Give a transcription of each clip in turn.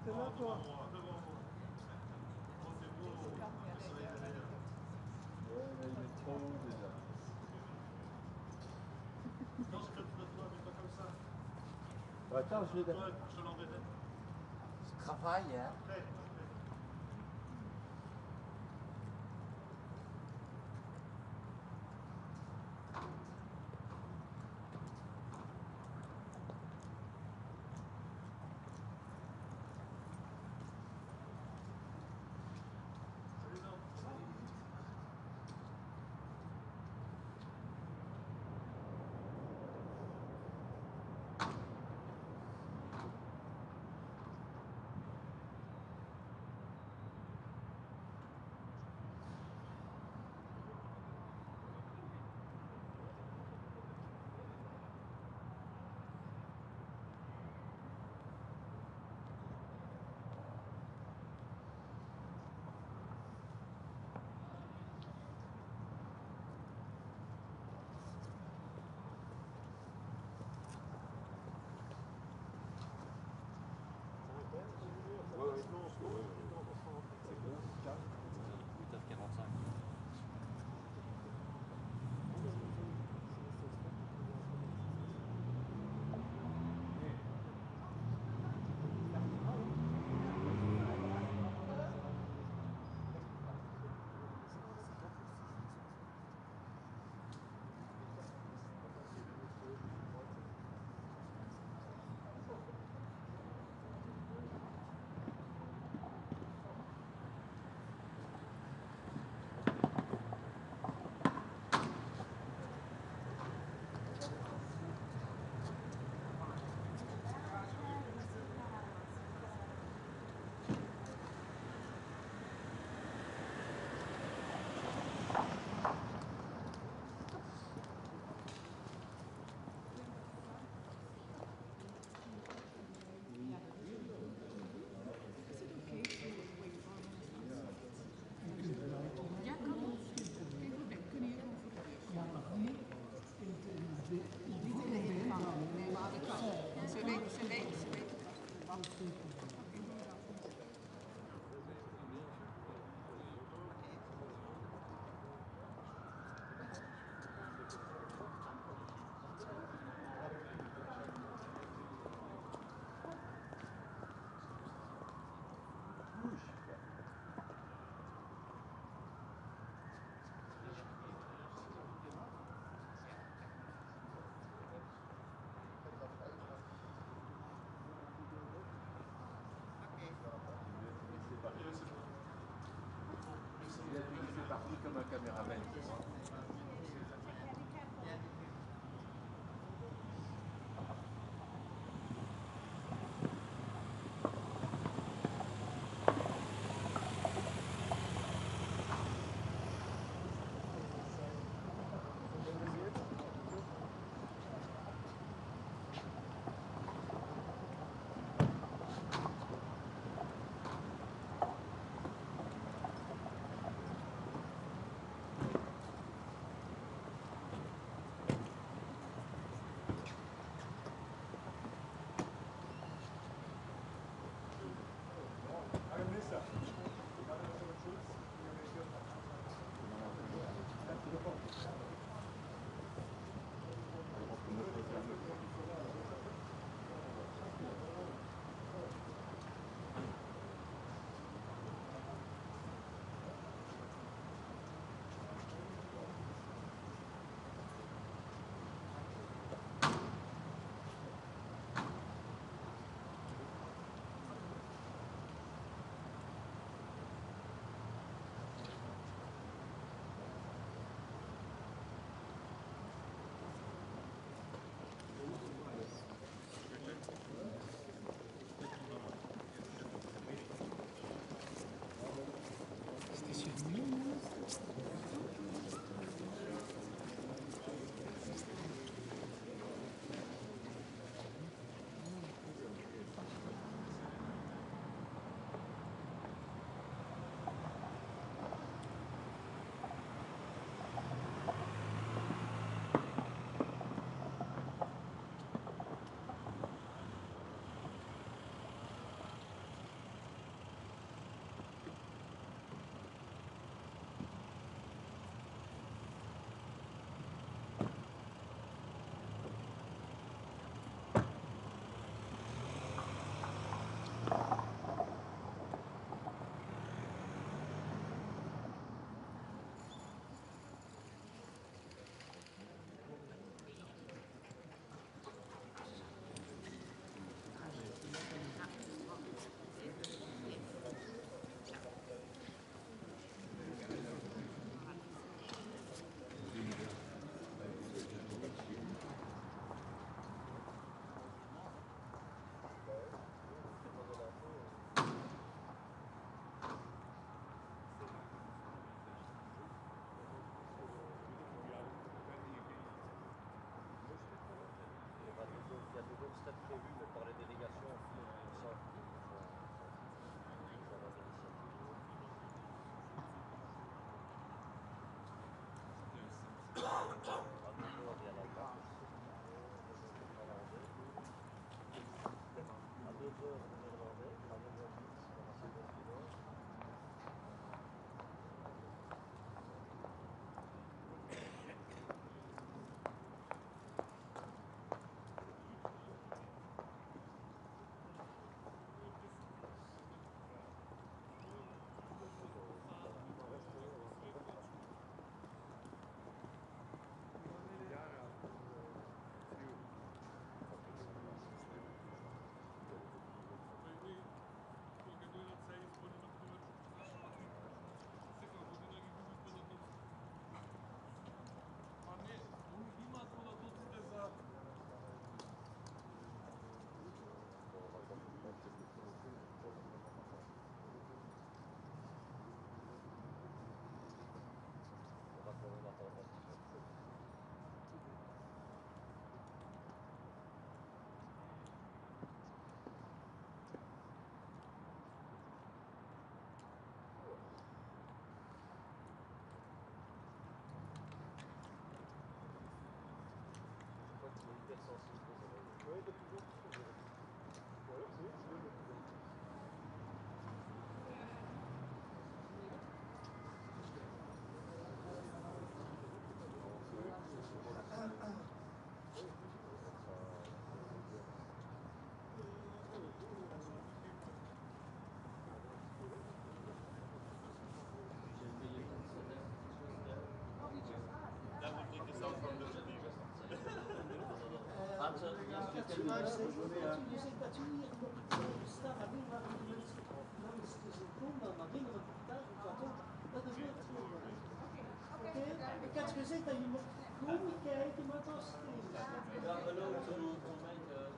T'es là, toi? Ouais, mais il est trop haut déjà. Non, je te le dois, mais pas comme ça. Bah, attends, je vais... Je te l'enverrai. Je travaille, hein. Prêt. C'est parti comme un caméraman. staan alleen maar de mensen langs de symptomen, maar dingen van de thuis dat is niet het probleem. Oké? Ik had gezegd dat je moet goed kijken, maar het was niet. Ja, beloofd om mij in de...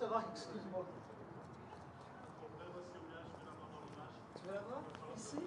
Ça va, excuse-moi. Tu vas voir ici?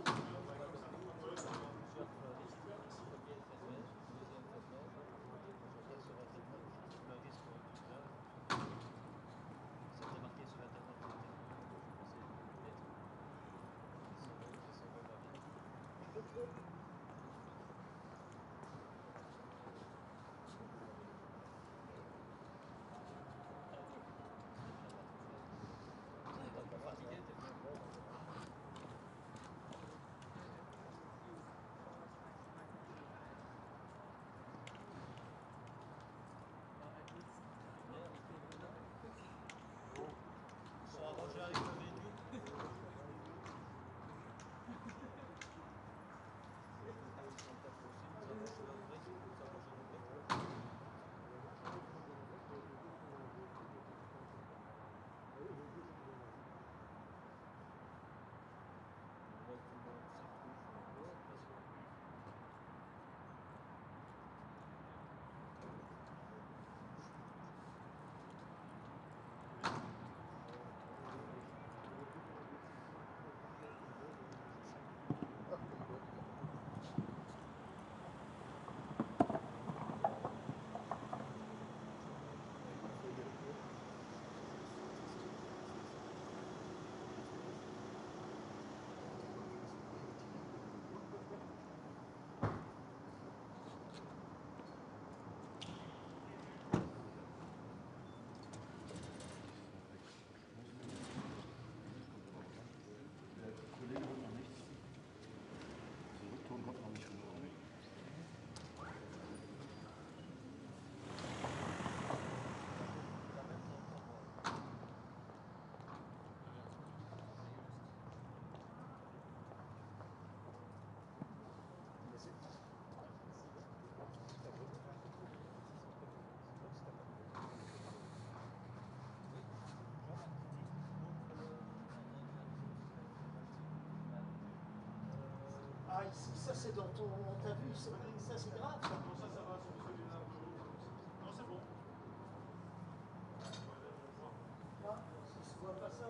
Ça c'est dans ton... T'as vu, ça c'est grave ça. Non, ça va, c'est celui là. Non, c'est bon. Là, si tu vois pas ça.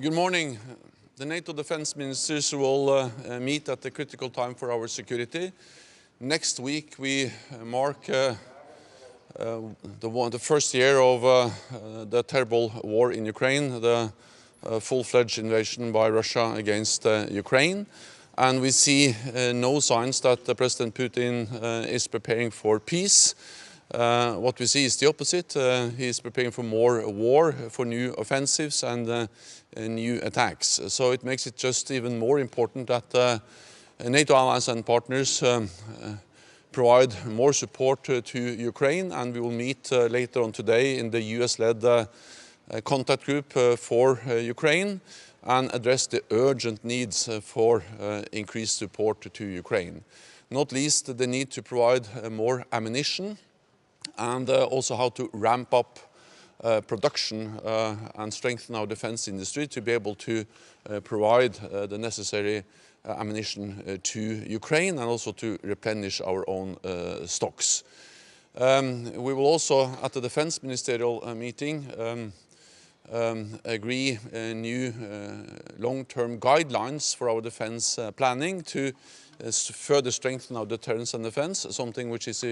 Good morning. The NATO defense ministers will meet at a critical time for our security. Next week we mark the first year of the terrible war in Ukraine, the full-fledged invasion by Russia against Ukraine. And we see no signs that President Putin is preparing for peace. What we see is the opposite. He is preparing for more war, for new offensives and new attacks. So it makes it just even more important that NATO allies and partners provide more support to Ukraine, and we will meet later on today in the US-led contact group for Ukraine and address the urgent needs for increased support to Ukraine. Not least the need to provide more ammunition and also how to ramp up production and strengthen our defense industry to be able to provide the necessary ammunition to Ukraine and also to replenish our own stocks. We will also, at the defense ministerial meeting, agree new long-term guidelines for our defense planning to further strengthen our deterrence and defense, something which is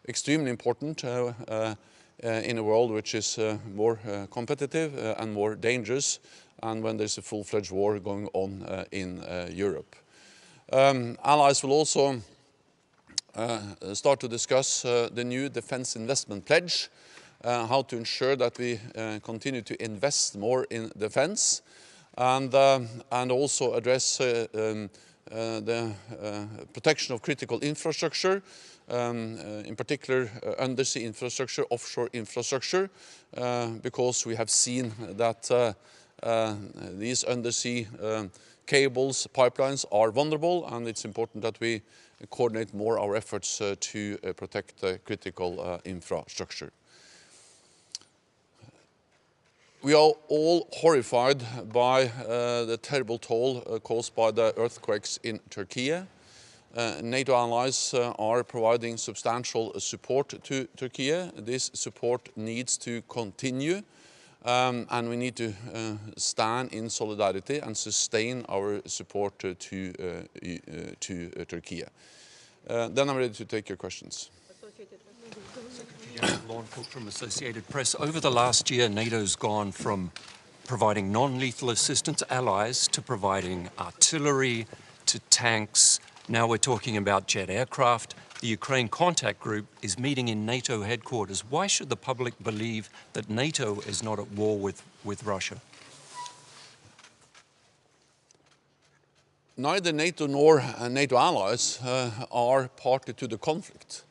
extremely important in a world which is more competitive and more dangerous, and when there's a full-fledged war going on in Europe. Allies will also start to discuss the new defense investment pledge, how to ensure that we continue to invest more in defense, and also address the protection of critical infrastructure, in particular undersea infrastructure, offshore infrastructure, because we have seen that these undersea cables, pipelines are vulnerable, and it's important that we coordinate more our efforts to protect critical infrastructure. We are all horrified by the terrible toll caused by the earthquakes in Turkey. NATO allies are providing substantial support to Turkey. This support needs to continue, and we need to stand in solidarity and sustain our support to Turkey. Then I'm ready to take your questions. Lloyd from Associated Press. Over the last year, NATO's gone from providing non-lethal assistance to allies to providing artillery, to tanks. Now we're talking about jet aircraft. The Ukraine contact group is meeting in NATO headquarters. Why should the public believe that NATO is not at war with Russia? Neither NATO nor NATO allies are party to the conflict.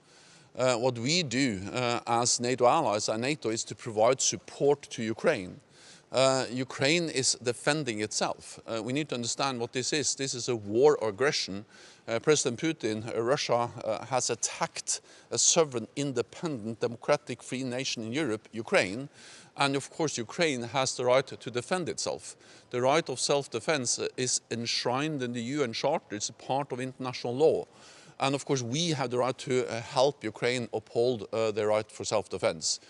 What we do as NATO allies and NATO is to provide support to Ukraine. Ukraine is defending itself. We need to understand what this is. This is a war or aggression. President Putin, Russia, has attacked a sovereign, independent, democratic, free nation in Europe, Ukraine. And of course, Ukraine has the right to defend itself. The right of self-defense is enshrined in the UN Charter. It's a part of international law. And of course, we have the right to help Ukraine uphold their right for self-defense.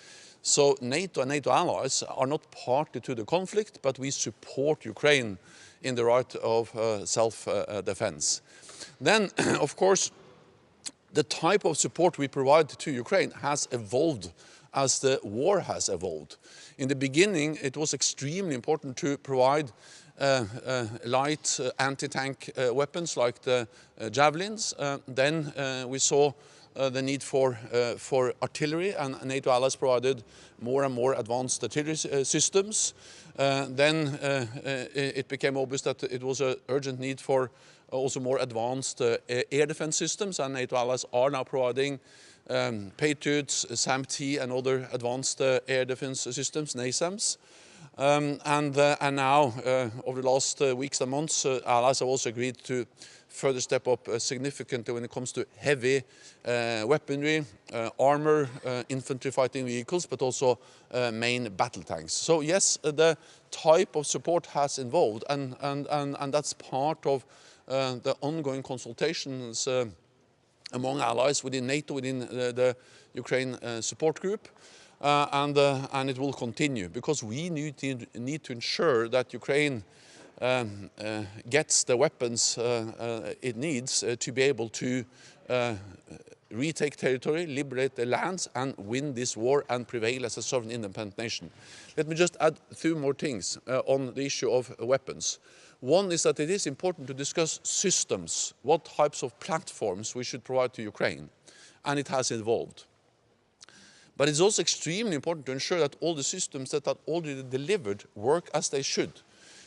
So NATO and NATO allies are not party to the conflict, but we support Ukraine in the right of self-defense. Then, of course, the type of support we provide to Ukraine has evolved as the war has evolved. In the beginning, it was extremely important to provide light anti-tank weapons like the javelins. Then we saw the need for artillery, and NATO allies provided more and more advanced artillery systems. Then it became obvious that it was an urgent need for also more advanced air defense systems, and NATO allies are now providing Patriots, SAM-T and other advanced air defense systems, NASAMS. And now, over the last weeks and months, allies have also agreed to further step up significantly when it comes to heavy weaponry, armor, infantry fighting vehicles, but also main battle tanks. So yes, the type of support has evolved, and that's part of the ongoing consultations among allies within NATO, within the Ukraine support group. and it will continue, because we need to ensure that Ukraine gets the weapons it needs to be able to retake territory, liberate the lands, and win this war and prevail as a sovereign independent nation. Let me just add 2 more things on the issue of weapons. One is that it is important to discuss systems, what types of platforms we should provide to Ukraine, and it has evolved. But it's also extremely important to ensure that all the systems that are already delivered work as they should.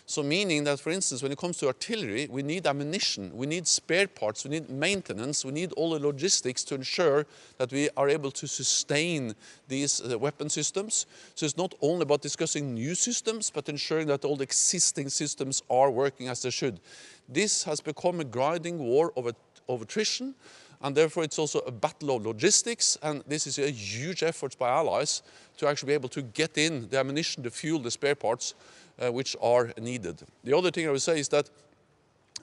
So meaning that, for instance, when it comes to artillery, we need ammunition, we need spare parts, we need maintenance, we need all the logistics to ensure that we are able to sustain these weapon systems. So it's not only about discussing new systems, but ensuring that all the existing systems are working as they should. This has become a grinding war of attrition, and therefore it's also a battle of logistics, and this is a huge effort by allies to actually be able to get in the ammunition, the fuel, the spare parts which are needed. The other thing I would say is that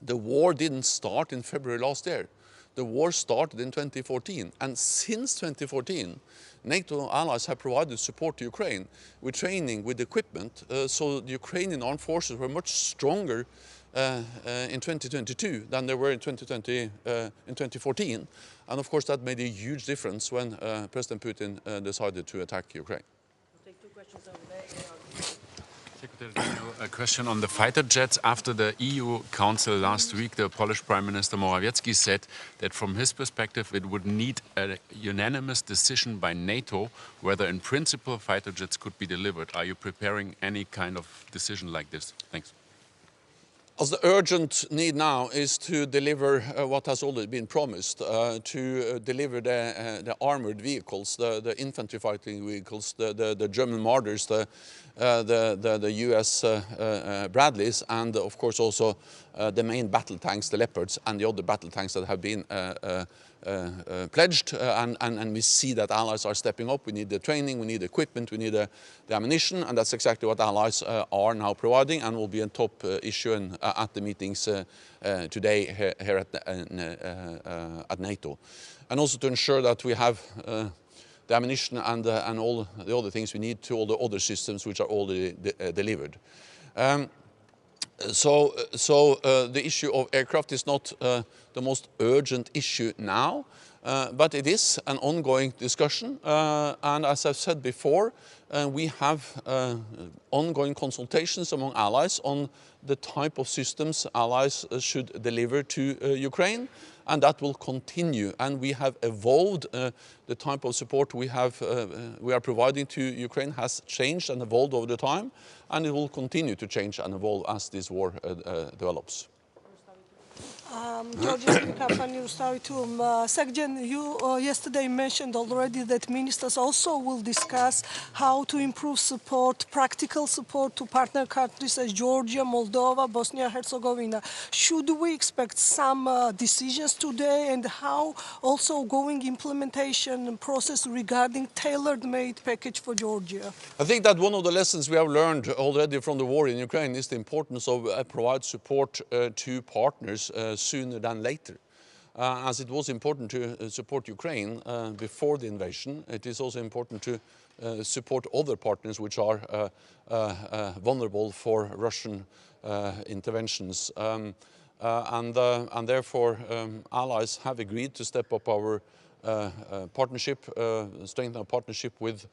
the war didn't start in February last year. The war started in 2014, and since 2014 NATO allies have provided support to Ukraine with training, with equipment, so the Ukrainian armed forces were much stronger in 2022 than they were in 2014, and of course that made a huge difference when President Putin decided to attack Ukraine. We'll take 2 questions over there. Secretary General, a question on the fighter jets. After the EU Council last week, the Polish Prime Minister Morawiecki said that from his perspective it would need a unanimous decision by NATO whether in principle fighter jets could be delivered. Are you preparing any kind of decision like this? Thanks. As the urgent need now is to deliver what has already been promised, to deliver the armored vehicles, the infantry fighting vehicles, the German Marders, the US Bradleys, and of course also the main battle tanks, the Leopards, and the other battle tanks that have been pledged, and we see that allies are stepping up. We need the training, we need the equipment, we need the ammunition, and that's exactly what allies are now providing, and will be a top issue at the meetings today here at NATO. And also to ensure that we have the ammunition and all the other things we need to all the other systems which are already delivered. So the issue of aircraft is not the most urgent issue now, but it is an ongoing discussion. And as I've said before, we have ongoing consultations among allies on the type of systems allies should deliver to Ukraine, and that will continue. And we have evolved. The type of support we are providing to Ukraine has changed and evolved over the time, and it will continue to change and evolve as this war develops. Georgian company Secretary, you yesterday mentioned already that ministers also will discuss how to improve support, practical support to partner countries as Georgia, Moldova, Bosnia and Herzegovina. Should we expect some decisions today, and how also going implementation process regarding tailor-made package for Georgia? I think that one of the lessons we have learned already from the war in Ukraine is the importance of provide support to partners sooner than later. As it was important to support Ukraine before the invasion, it is also important to support other partners which are vulnerable for Russian interventions. And therefore allies have agreed to step up our partnership, strengthen our partnership with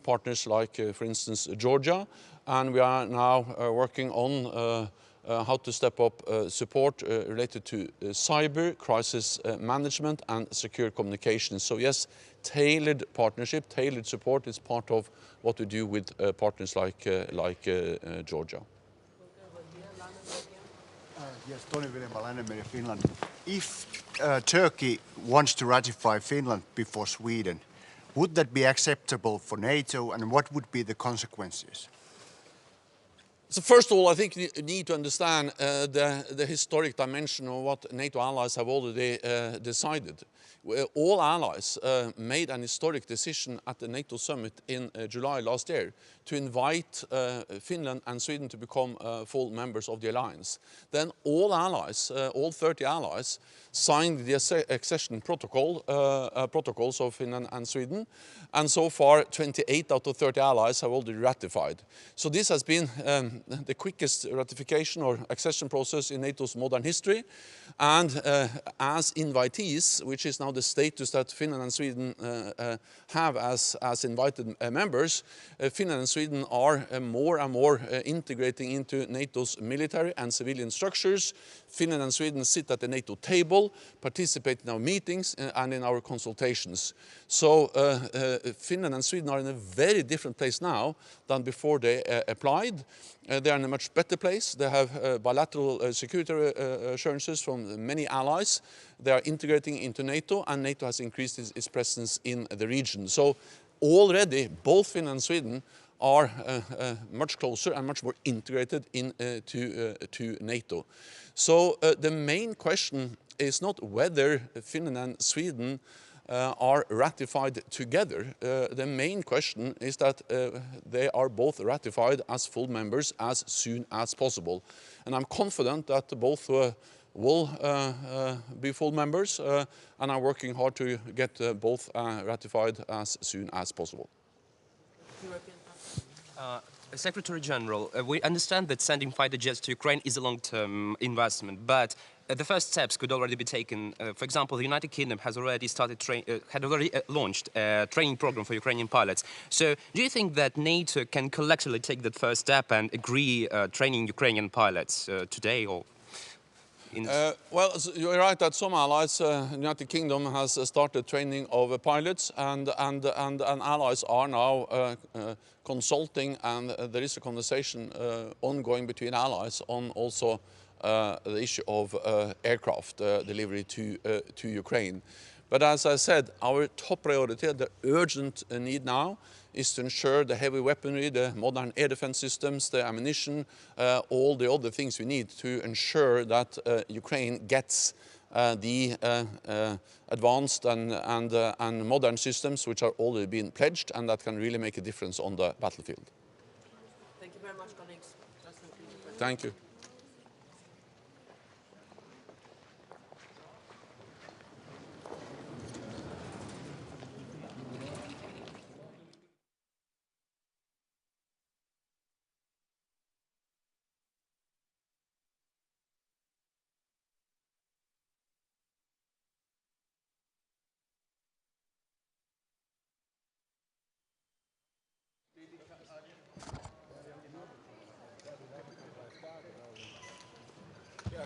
partners like, for instance, Georgia. And we are now working on how to step up support related to cyber, crisis management and secure communications. So yes, tailored partnership, tailored support is part of what we do with partners like Georgia. Yes, Tony Vilhelm, Finland. If Turkey wants to ratify Finland before Sweden, would that be acceptable for NATO, and what would be the consequences? So first of all, I think you need to understand the historic dimension of what NATO allies have already decided. All allies made an historic decision at the NATO summit in July last year to invite Finland and Sweden to become full members of the alliance. Then all allies, all 30 allies, signed the accession protocols of Finland and Sweden, and so far 28 out of 30 allies have already ratified. So this has been the quickest ratification or accession process in NATO's modern history, and as invitees, which is now the status that Finland and Sweden have as invited members, Finland and Sweden are more and more integrating into NATO's military and civilian structures. Finland and Sweden sit at the NATO table, participate in our meetings and in our consultations. So Finland and Sweden are in a very different place now than before they applied. They are in a much better place. They have bilateral security assurances from many allies. They are integrating into NATO, and NATO has increased its presence in the region. So already both Finland and Sweden are much closer and much more integrated to NATO. So the main question is not whether Finland and Sweden are ratified together. The main question is that they are both ratified as full members as soon as possible. And I'm confident that both will be full members, and I'm working hard to get both ratified as soon as possible. Secretary General, we understand that sending fighter jets to Ukraine is a long-term investment, but the first steps could already be taken. For example, the United Kingdom has already launched a training program for Ukrainian pilots. So, do you think that NATO can collectively take that first step and agree training Ukrainian pilots today or? Well, you're right that some allies, the United Kingdom has started training of pilots, and allies are now consulting, and there is a conversation ongoing between allies on also the issue of aircraft delivery to Ukraine. But as I said, our top priority, the urgent need now, is to ensure the heavy weaponry, the modern air defense systems, the ammunition, all the other things we need to ensure that Ukraine gets the advanced and modern systems which are already being pledged and that can really make a difference on the battlefield. Thank you very much, colleagues. Thank you.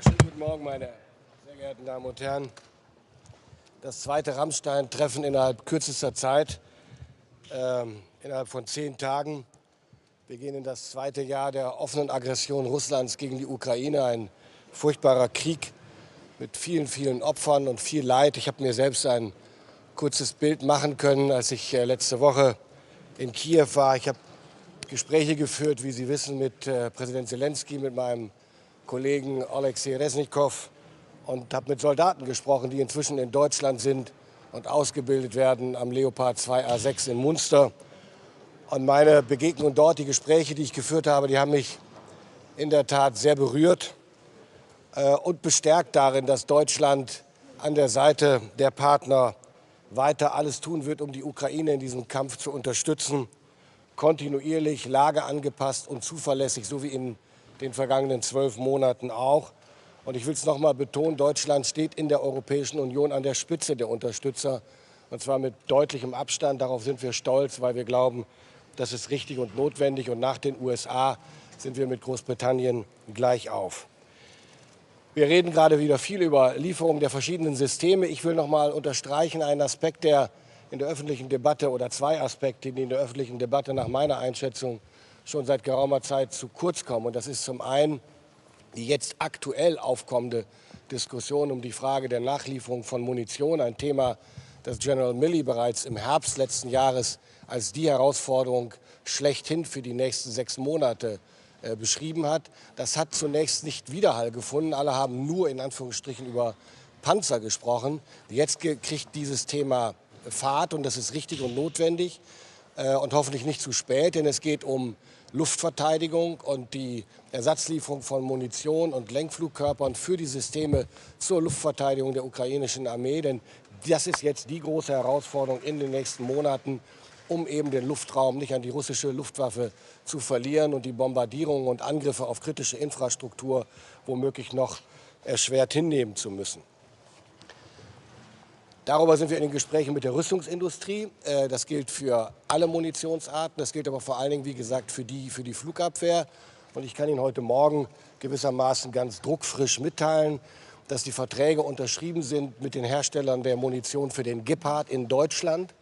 Schönen guten Morgen, meine sehr geehrten Damen und Herren. Das zweite Rammstein-Treffen innerhalb kürzester Zeit, innerhalb von 10 Tagen. Wir gehen in das zweite Jahr der offenen Aggression Russlands gegen die Ukraine. Ein furchtbarer Krieg mit vielen, vielen Opfern und viel Leid. Ich habe mir selbst ein kurzes Bild machen können, als ich letzte Woche in Kiew war. Ich habe Gespräche geführt, wie Sie wissen, mit Präsident Zelensky, mit meinem Kollegen Oleksii Reznikov und habe mit Soldaten gesprochen, die inzwischen in Deutschland sind und ausgebildet werden am Leopard 2A6 in Munster. Und meine Begegnungen dort, die Gespräche, die ich geführt habe, die haben mich in der Tat sehr berührt und bestärkt darin, dass Deutschland an der Seite der Partner weiter alles tun wird, um die Ukraine in diesem Kampf zu unterstützen, kontinuierlich, lageangepasst und zuverlässig, so wie in den vergangenen 12 Monaten auch. Und ich will es noch mal betonen, Deutschland steht in der Europäischen Union an der Spitze der Unterstützer, und zwar mit deutlichem Abstand. Darauf sind wir stolz, weil wir glauben, das ist richtig und notwendig. Und nach den USA sind wir mit Großbritannien gleich auf. Wir reden gerade wieder viel über Lieferung der verschiedenen Systeme. Ich will noch mal unterstreichen einen Aspekt, der in der öffentlichen Debatte, oder 2 Aspekte, die in der öffentlichen Debatte nach meiner Einschätzung schon seit geraumer Zeit zu kurz kommen. Und das ist zum einen die jetzt aktuell aufkommende Diskussion um die Frage der Nachlieferung von Munition, ein Thema, das General Milley bereits im Herbst letzten Jahres als die Herausforderung schlechthin für die nächsten 6 Monate beschrieben hat. Das hat zunächst nicht Widerhall gefunden. Alle haben nur in Anführungsstrichen über Panzer gesprochen. Jetzt kriegt dieses Thema Fahrt und das ist richtig und notwendig und hoffentlich nicht zu spät, denn es geht um Luftverteidigung und die Ersatzlieferung von Munition und Lenkflugkörpern für die Systeme zur Luftverteidigung der ukrainischen Armee. Denn das ist jetzt die große Herausforderung in den nächsten Monaten, um eben den Luftraum nicht an die russische Luftwaffe zu verlieren und die Bombardierungen und Angriffe auf kritische Infrastruktur womöglich noch erschwert hinnehmen zu müssen. Darüber sind wir in den Gesprächen mit der Rüstungsindustrie. Das gilt für alle Munitionsarten, das gilt aber vor allen Dingen, wie gesagt, für die Flugabwehr. Und ich kann Ihnen heute Morgen gewissermaßen ganz druckfrisch mitteilen, dass die Verträge unterschrieben sind mit den Herstellern der Munition für den Gepard in Deutschland.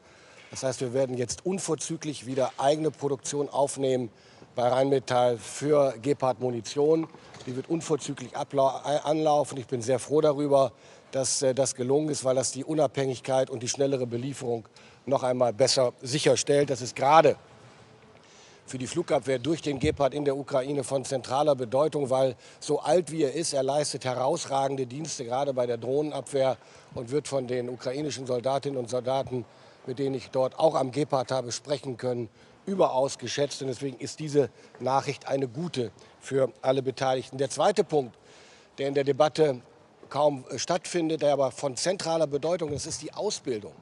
Das heißt, wir werden jetzt unverzüglich wieder eigene Produktion aufnehmen bei Rheinmetall für Gepard-Munition. Die wird unverzüglich anlaufen. Ich bin sehr froh darüber, dass das gelungen ist, weil das die Unabhängigkeit und die schnellere Belieferung noch einmal besser sicherstellt. Das ist gerade für die Flugabwehr durch den Gepard in der Ukraine von zentraler Bedeutung, weil so alt wie er ist, er leistet herausragende Dienste, gerade bei der Drohnenabwehr und wird von den ukrainischen Soldatinnen und Soldaten, mit denen ich dort auch am Gepard habe sprechen können, überaus geschätzt. Und deswegen ist diese Nachricht eine gute für alle Beteiligten. Der zweite Punkt, der in der Debatte kaum stattfindet, der aber von zentraler Bedeutung ist, ist die Ausbildung.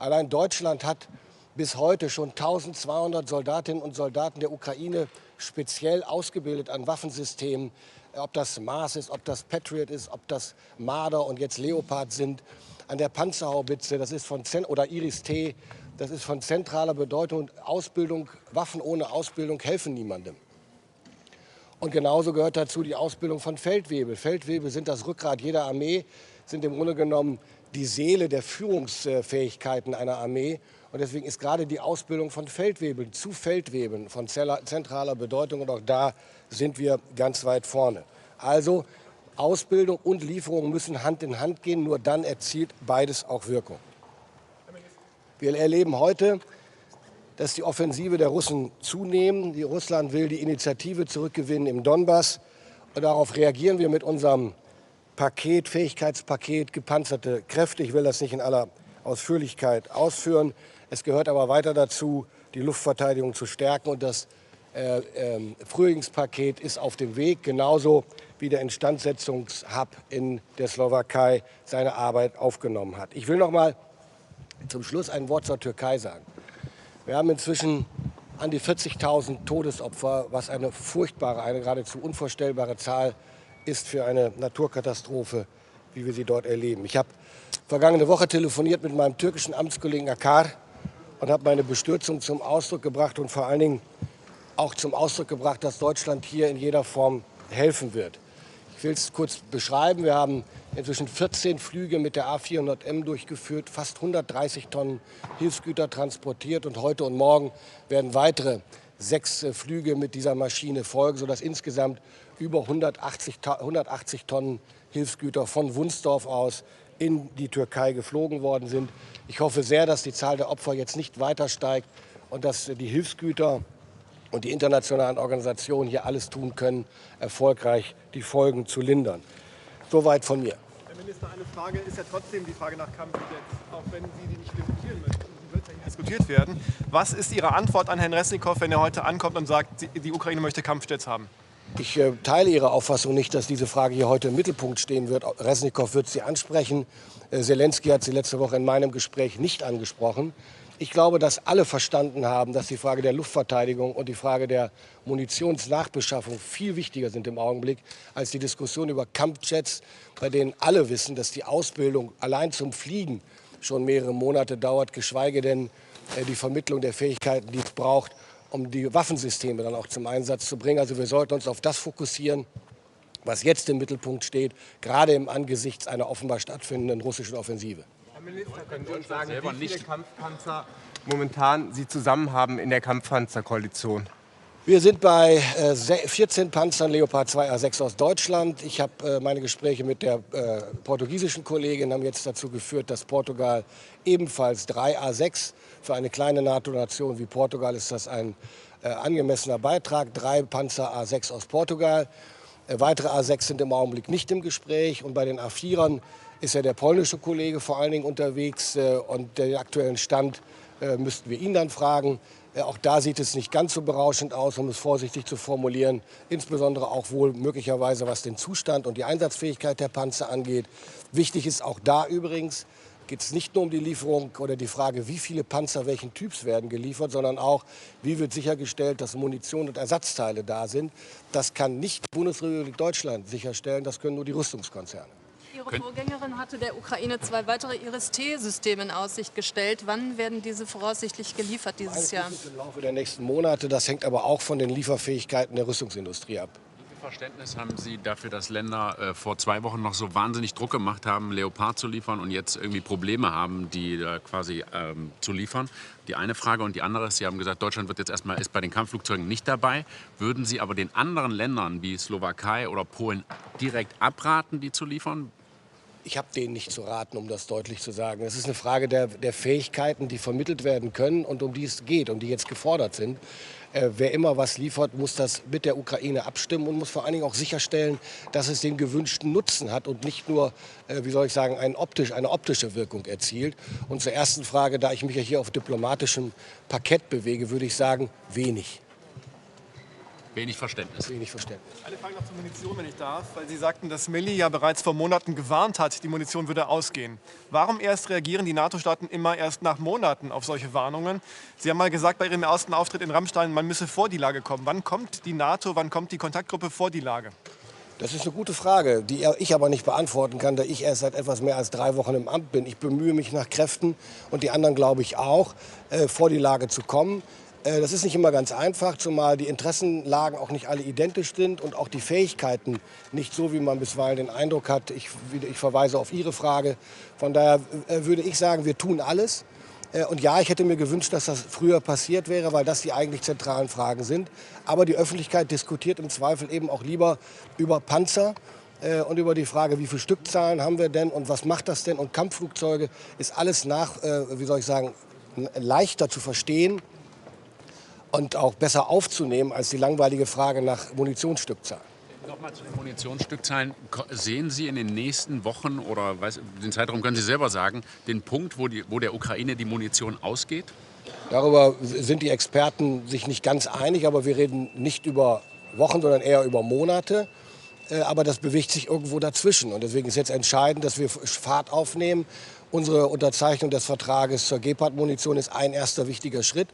Allein Deutschland hat bis heute schon 1200 Soldatinnen und Soldaten der Ukraine speziell ausgebildet an Waffensystemen, ob das Mars ist, ob das Patriot ist, ob das Marder und jetzt Leopard sind, an der Panzerhaubitze, das ist oder Iris-T, das ist von zentraler Bedeutung. Ausbildung, Waffen ohne Ausbildung helfen niemandem. Und genauso gehört dazu die Ausbildung von Feldwebel. Feldwebel sind das Rückgrat jeder Armee, sind im Grunde genommen die Seele der Führungsfähigkeiten einer Armee. Und deswegen ist gerade die Ausbildung von Feldwebeln zu Feldwebeln von zentraler Bedeutung. Und auch da sind wir ganz weit vorne. Also Ausbildung und Lieferung müssen Hand in Hand gehen. Nur dann erzielt beides auch Wirkung. Wir erleben heute, dass die Offensive der Russen zunehmen. Russland will die Initiative zurückgewinnen im Donbass. Und darauf reagieren wir mit unserem Fähigkeitspaket, gepanzerte Kräfte. Ich will das nicht in aller Ausführlichkeit ausführen. Es gehört aber weiter dazu, die Luftverteidigung zu stärken. Und das Frühlingspaket ist auf dem Weg, genauso wie der Instandsetzungshub in der Slowakei seine Arbeit aufgenommen hat. Ich will noch mal zum Schluss ein Wort zur Türkei sagen. Wir haben inzwischen an die 40.000 Todesopfer, was eine furchtbare, eine geradezu unvorstellbare Zahl ist für eine Naturkatastrophe, wie wir sie dort erleben. Ich habe vergangene Woche telefoniert mit meinem türkischen Amtskollegen Akar und habe meine Bestürzung zum Ausdruck gebracht und vor allen Dingen auch zum Ausdruck gebracht, dass Deutschland hier in jeder Form helfen wird. Ich will es kurz beschreiben. Wir haben inzwischen 14 Flüge mit der A400M durchgeführt, fast 130 Tonnen Hilfsgüter transportiert und heute und morgen werden weitere 6 Flüge mit dieser Maschine folgen, sodass insgesamt über 180 Tonnen Hilfsgüter von Wunsdorf aus in die Türkei geflogen worden sind. Ich hoffe sehr, dass die Zahl der Opfer jetzt nicht weiter steigt und dass die Hilfsgüter und die internationalen Organisationen hier alles tun können, erfolgreich die Folgen zu lindern. Soweit von mir. Herr Minister, eine Frage ist ja trotzdem die Frage nach Kampfjets, auch wenn Sie die nicht diskutieren möchten. Sie wird ja nicht diskutiert werden. Was ist Ihre Antwort an Herrn Reznikov, wenn er heute ankommt und sagt, die Ukraine möchte Kampfjets haben? Ich teile Ihre Auffassung nicht, dass diese Frage hier heute im Mittelpunkt stehen wird. Reznikov wird sie ansprechen. Zelensky hat sie letzte Woche in meinem Gespräch nicht angesprochen. Ich glaube, dass alle verstanden haben, dass die Frage der Luftverteidigung und die Frage der Munitionsnachbeschaffung viel wichtiger sind im Augenblick als die Diskussion über Kampfjets, bei denen alle wissen, dass die Ausbildung allein zum Fliegen schon mehrere Monate dauert, geschweige denn die Vermittlung der Fähigkeiten, die es braucht, um die Waffensysteme dann auch zum Einsatz zu bringen. Also wir sollten uns auf das fokussieren, was jetzt im Mittelpunkt steht, gerade im Angesichts einer offenbar stattfindenden russischen Offensive. Herr Minister, können Sie uns sagen, wie viele Kampfpanzer momentan Sie zusammen haben in der Kampfpanzerkoalition? Wir sind bei 14 Panzern Leopard 2 A6 aus Deutschland. Ich habe meine Gespräche mit der portugiesischen Kollegin haben jetzt dazu geführt, dass Portugal ebenfalls 3 A6, für eine kleine NATO-Nation wie Portugal ist das ein angemessener Beitrag, 3 Panzer A6 aus Portugal. Weitere A6 sind im Augenblick nicht im Gespräch und bei den A4ern ist ja der polnische Kollege vor allen Dingen unterwegs und den aktuellen Stand müssten wir ihn dann fragen. Auch da sieht es nicht ganz so berauschend aus, um es vorsichtig zu formulieren. Insbesondere auch wohl möglicherweise, was den Zustand und die Einsatzfähigkeit der Panzer angeht. Wichtig ist auch da übrigens, geht es nicht nur um die Lieferung oder die Frage, wie viele Panzer welchen Typs werden geliefert, sondern auch, wie wird sichergestellt, dass Munition und Ersatzteile da sind. Das kann nicht die Bundesrepublik Deutschland sicherstellen, das können nur die Rüstungskonzerne. Ihre Vorgängerin hatte der Ukraine 2 weitere IRIS-T-Systeme in Aussicht gestellt. Wann werden diese voraussichtlich geliefert dieses Jahr? Im Laufe der nächsten Monate. Das hängt aber auch von den Lieferfähigkeiten der Rüstungsindustrie ab. Wie viel Verständnis haben Sie dafür, dass Länder vor 2 Wochen noch so wahnsinnig Druck gemacht haben, Leopard zu liefern und jetzt irgendwie Probleme haben, die quasi zu liefern? Die eine Frage. Und die andere ist, Sie haben gesagt, Deutschland wird jetzt ist bei den Kampfflugzeugen nicht dabei. Würden Sie aber den anderen Ländern wie Slowakei oder Polen direkt abraten, die zu liefern? Ich habe denen nicht zu raten, um das deutlich zu sagen. Es ist eine Frage der Fähigkeiten, die vermittelt werden können und um die es geht, um die jetzt gefordert sind. Wer immer was liefert, muss das mit der Ukraine abstimmen und muss vor allen Dingen auch sicherstellen, dass es den gewünschten Nutzen hat und nicht nur, wie soll ich sagen, eine optische Wirkung erzielt. Und zur ersten Frage, da ich mich ja hier auf diplomatischem Parkett bewege, würde ich sagen, wenig. Wenig Verständnis. Wenig Verständnis. Eine Frage noch zur Munition, wenn ich darf, weil Sie sagten, dass Melli ja bereits vor Monaten gewarnt hat, die Munition würde ausgehen. Warum erst reagieren die NATO-Staaten immer erst nach Monaten auf solche Warnungen? Sie haben mal gesagt bei Ihrem ersten Auftritt in Rammstein, man müsse vor die Lage kommen. Wann kommt die NATO, wann kommt die Kontaktgruppe vor die Lage? Das ist eine gute Frage, die ich aber nicht beantworten kann, da ich erst seit etwas mehr als 3 Wochen im Amt bin. Ich bemühe mich nach Kräften und die anderen, glaube ich, auch, vor die Lage zu kommen. Das ist nicht immer ganz einfach, zumal die Interessenlagen auch nicht alle identisch sind und auch die Fähigkeiten nicht so, wie man bisweilen den Eindruck hat. Ich verweise auf Ihre Frage. Von daher würde ich sagen, wir tun alles. Und ja, ich hätte mir gewünscht, dass das früher passiert wäre, weil das die eigentlich zentralen Fragen sind. Aber die Öffentlichkeit diskutiert im Zweifel eben auch lieber über Panzer und über die Frage, wie viele Stückzahlen haben wir denn und was macht das denn? Und Kampfflugzeuge ist alles wie soll ich sagen, leichter zu verstehen und auch besser aufzunehmen als die langweilige Frage nach Munitionsstückzahlen. Nochmal zu den Munitionsstückzahlen. Sehen Sie in den nächsten Wochen oder den Zeitraum können Sie selber sagen, den Punkt, wo der Ukraine die Munition ausgeht? Darüber sind die Experten sich nicht ganz einig, aber wir reden nicht über Wochen, sondern eher über Monate. Aber das bewegt sich irgendwo dazwischen. Und deswegen ist jetzt entscheidend, dass wir Fahrt aufnehmen. Unsere Unterzeichnung des Vertrages zur Gepard-Munition ist ein erster wichtiger Schritt.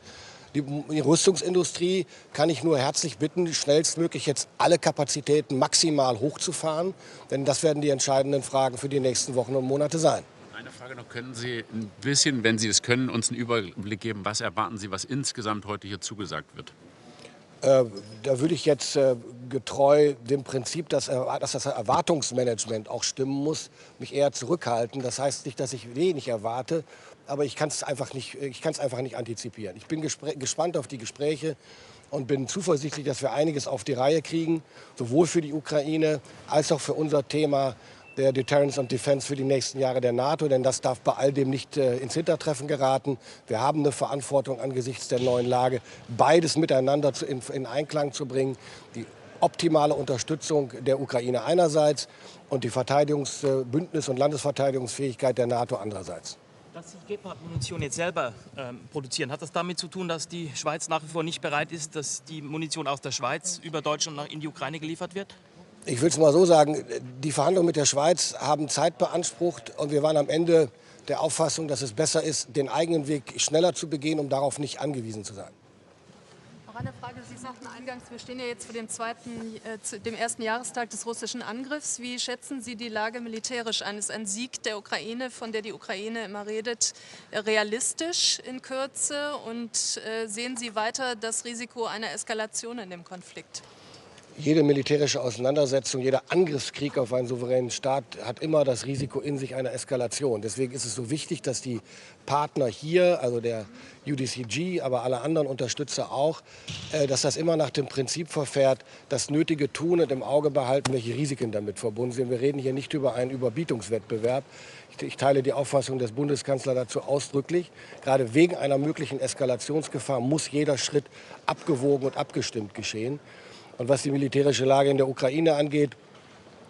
Die Rüstungsindustrie kann ich nur herzlich bitten, schnellstmöglich jetzt alle Kapazitäten maximal hochzufahren. Denn das werden die entscheidenden Fragen für die nächsten Wochen und Monate sein. Eine Frage noch, können Sie ein bisschen, wenn Sie es können, uns einen Überblick geben, was erwarten Sie, was insgesamt heute hier zugesagt wird? Da würde ich jetzt getreu dem Prinzip, dass das Erwartungsmanagement auch stimmen muss, mich eher zurückhalten. Das heißt nicht, dass ich wenig erwarte, aber ich kann es einfach nicht antizipieren. Ich bin gespannt auf die Gespräche und bin zuversichtlich, dass wir einiges auf die Reihe kriegen, sowohl für die Ukraine als auch für unser Thema der Deterrence und Defense für die nächsten Jahre der NATO, denn das darf bei all dem nicht ins Hintertreffen geraten. Wir haben eine Verantwortung angesichts der neuen Lage, beides miteinander in Einklang zu bringen. Die optimale Unterstützung der Ukraine einerseits und die Bündnis- und Landesverteidigungsfähigkeit der NATO andererseits. Dass Sie Gepard-Munition jetzt selber produzieren, hat das damit zu tun, dass die Schweiz nach wie vor nicht bereit ist, dass die Munition aus der Schweiz über Deutschland in die Ukraine geliefert wird? Ich will es mal so sagen, die Verhandlungen mit der Schweiz haben Zeit beansprucht und wir waren am Ende der Auffassung, dass es besser ist, den eigenen Weg schneller zu begehen, um darauf nicht angewiesen zu sein. Noch eine Frage. Sie sagten eingangs, wir stehen ja jetzt vor dem ersten Jahrestag des russischen Angriffs. Wie schätzen Sie die Lage militärisch ein? Ist ein Sieg der Ukraine, von der die Ukraine immer redet, realistisch in Kürze? Und sehen Sie weiter das Risiko einer Eskalation in dem Konflikt? Jede militärische Auseinandersetzung, jeder Angriffskrieg auf einen souveränen Staat hat immer das Risiko in sich einer Eskalation. Deswegen ist es so wichtig, dass die Partner hier, also der UDCG, aber alle anderen Unterstützer auch, dass das immer nach dem Prinzip verfährt, das Nötige tun und im Auge behalten, welche Risiken damit verbunden sind. Wir reden hier nicht über einen Überbietungswettbewerb. Ich teile die Auffassung des Bundeskanzlers dazu ausdrücklich. Gerade wegen einer möglichen Eskalationsgefahr muss jeder Schritt abgewogen und abgestimmt geschehen. Und was die militärische Lage in der Ukraine angeht,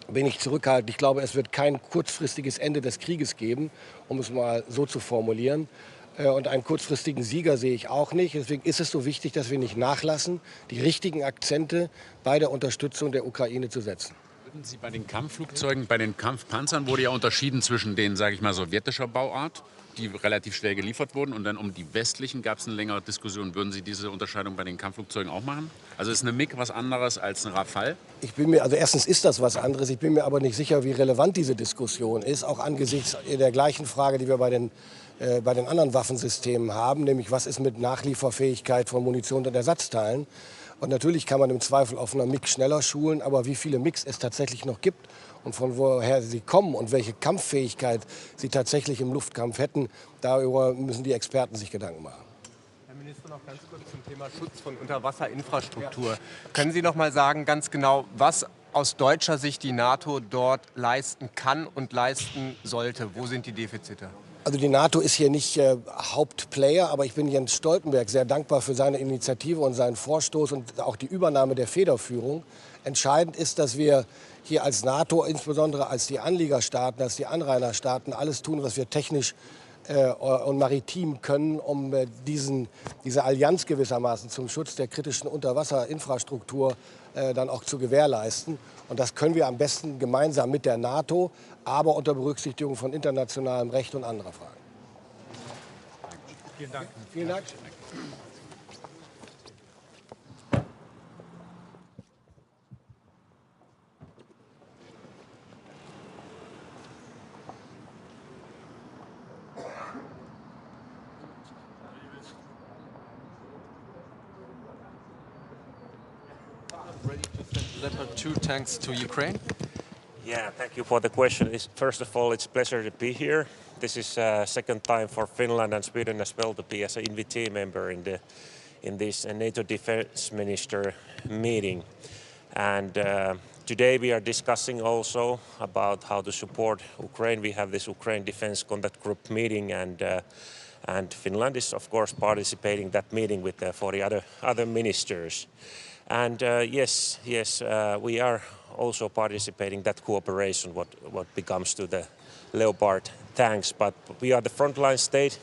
bin ich zurückhaltend. Ich glaube, es wird kein kurzfristiges Ende des Krieges geben, um es mal so zu formulieren. Und einen kurzfristigen Sieger sehe ich auch nicht. Deswegen ist es so wichtig, dass wir nicht nachlassen, die richtigen Akzente bei der Unterstützung der Ukraine zu setzen. Würden Sie bei den Kampfflugzeugen, bei den Kampfpanzern wurde ja unterschieden zwischen denen, sage ich mal, sowjetischer Bauart, die relativ schwer geliefert wurden, und dann um die westlichen gab es eine längere Diskussion. Würden Sie diese Unterscheidung bei den Kampfflugzeugen auch machen? Also ist eine MiG was anderes als ein Rafale? Also erstens ist das was anderes. Ich bin mir aber nicht sicher, wie relevant diese Diskussion ist, auch angesichts der gleichen Frage, die wir bei den anderen Waffensystemen haben, nämlich was ist mit Nachlieferfähigkeit von Munition und Ersatzteilen. Und natürlich kann man im Zweifel auf einer MiG schneller schulen, aber wie viele MiGs es tatsächlich noch gibt und von woher sie kommen und welche Kampffähigkeit sie tatsächlich im Luftkampf hätten, darüber müssen die Experten sich Gedanken machen. Herr Minister, noch ganz kurz zum Thema Schutz von Unterwasserinfrastruktur. Ja. Können Sie noch mal sagen, ganz genau, was aus deutscher Sicht die NATO dort leisten kann und leisten sollte? Wo sind die Defizite? Also die NATO ist hier nicht Hauptplayer, aber ich bin Jens Stoltenberg sehr dankbar für seine Initiative und seinen Vorstoß und auch die Übernahme der Federführung. Entscheidend ist, dass wir hier als NATO, insbesondere als die Anliegerstaaten, als die Anrainerstaaten, alles tun, was wir technisch und maritim können, um diese Allianz gewissermaßen zum Schutz der kritischen Unterwasserinfrastruktur dann auch zu gewährleisten. Und das können wir am besten gemeinsam mit der NATO, aber unter Berücksichtigung von internationalem Recht und anderer Fragen. Vielen Dank. Vielen Dank. Ready to send Leopard 2 tanks to Ukraine? Yeah, thank you for the question. First of all, it's a pleasure to be here. This is second time for Finland and Sweden as well to be as an invitee member in this NATO Defense Minister meeting. And today we are discussing also about how to support Ukraine. We have this Ukraine Defense Contact Group meeting, and Finland is of course participating that meeting with 40 other ministers. And yes, we are also participating that cooperation what becomes to the Leopard tanks. But we are the frontline state.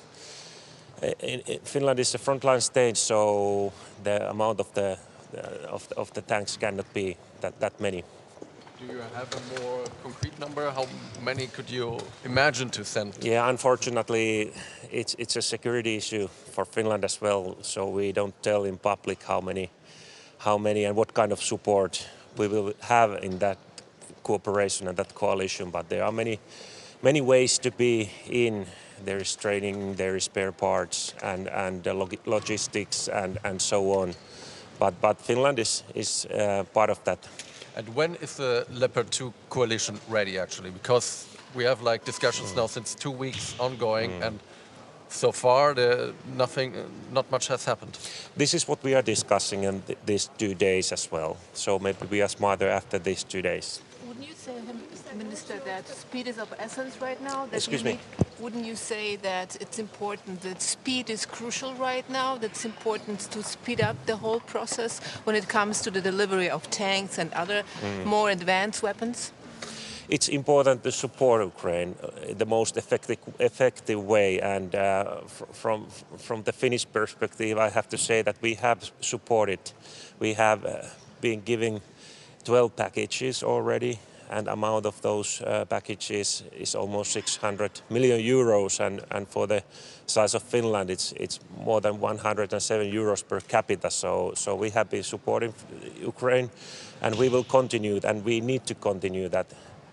Finland is a frontline state, so the amount of the tanks cannot be that many. Do you have a more concrete number? How many could you imagine to send? Yeah, unfortunately, it's a security issue for Finland as well. So we don't tell in public how many and what kind of support we will have in that cooperation and that coalition. But there are many ways to be in. There is training, there is spare parts, and logistics, and so on. But Finland is part of that. And when is the Leopard 2 coalition ready, actually? Because we have like discussions now since 2 weeks ongoing, and so far not much has happened. This is what we are discussing in these 2 days as well. So maybe we are smarter after these 2 days. Wouldn't you say, Minister, that speed is of essence right now? Excuse me? Wouldn't you say that it's important, that speed is crucial right now, that it's important to speed up the whole process when it comes to the delivery of tanks and other more advanced weapons? It's important to support Ukraine the most effective way, and from the Finnish perspective, I have to say that we have supported. We have been giving 12 packages already, and amount of those packages is almost 600 million euros, and for the size of Finland, it's more than 107 euros per capita. So we have been supporting Ukraine, and we will continue, and we need to continue that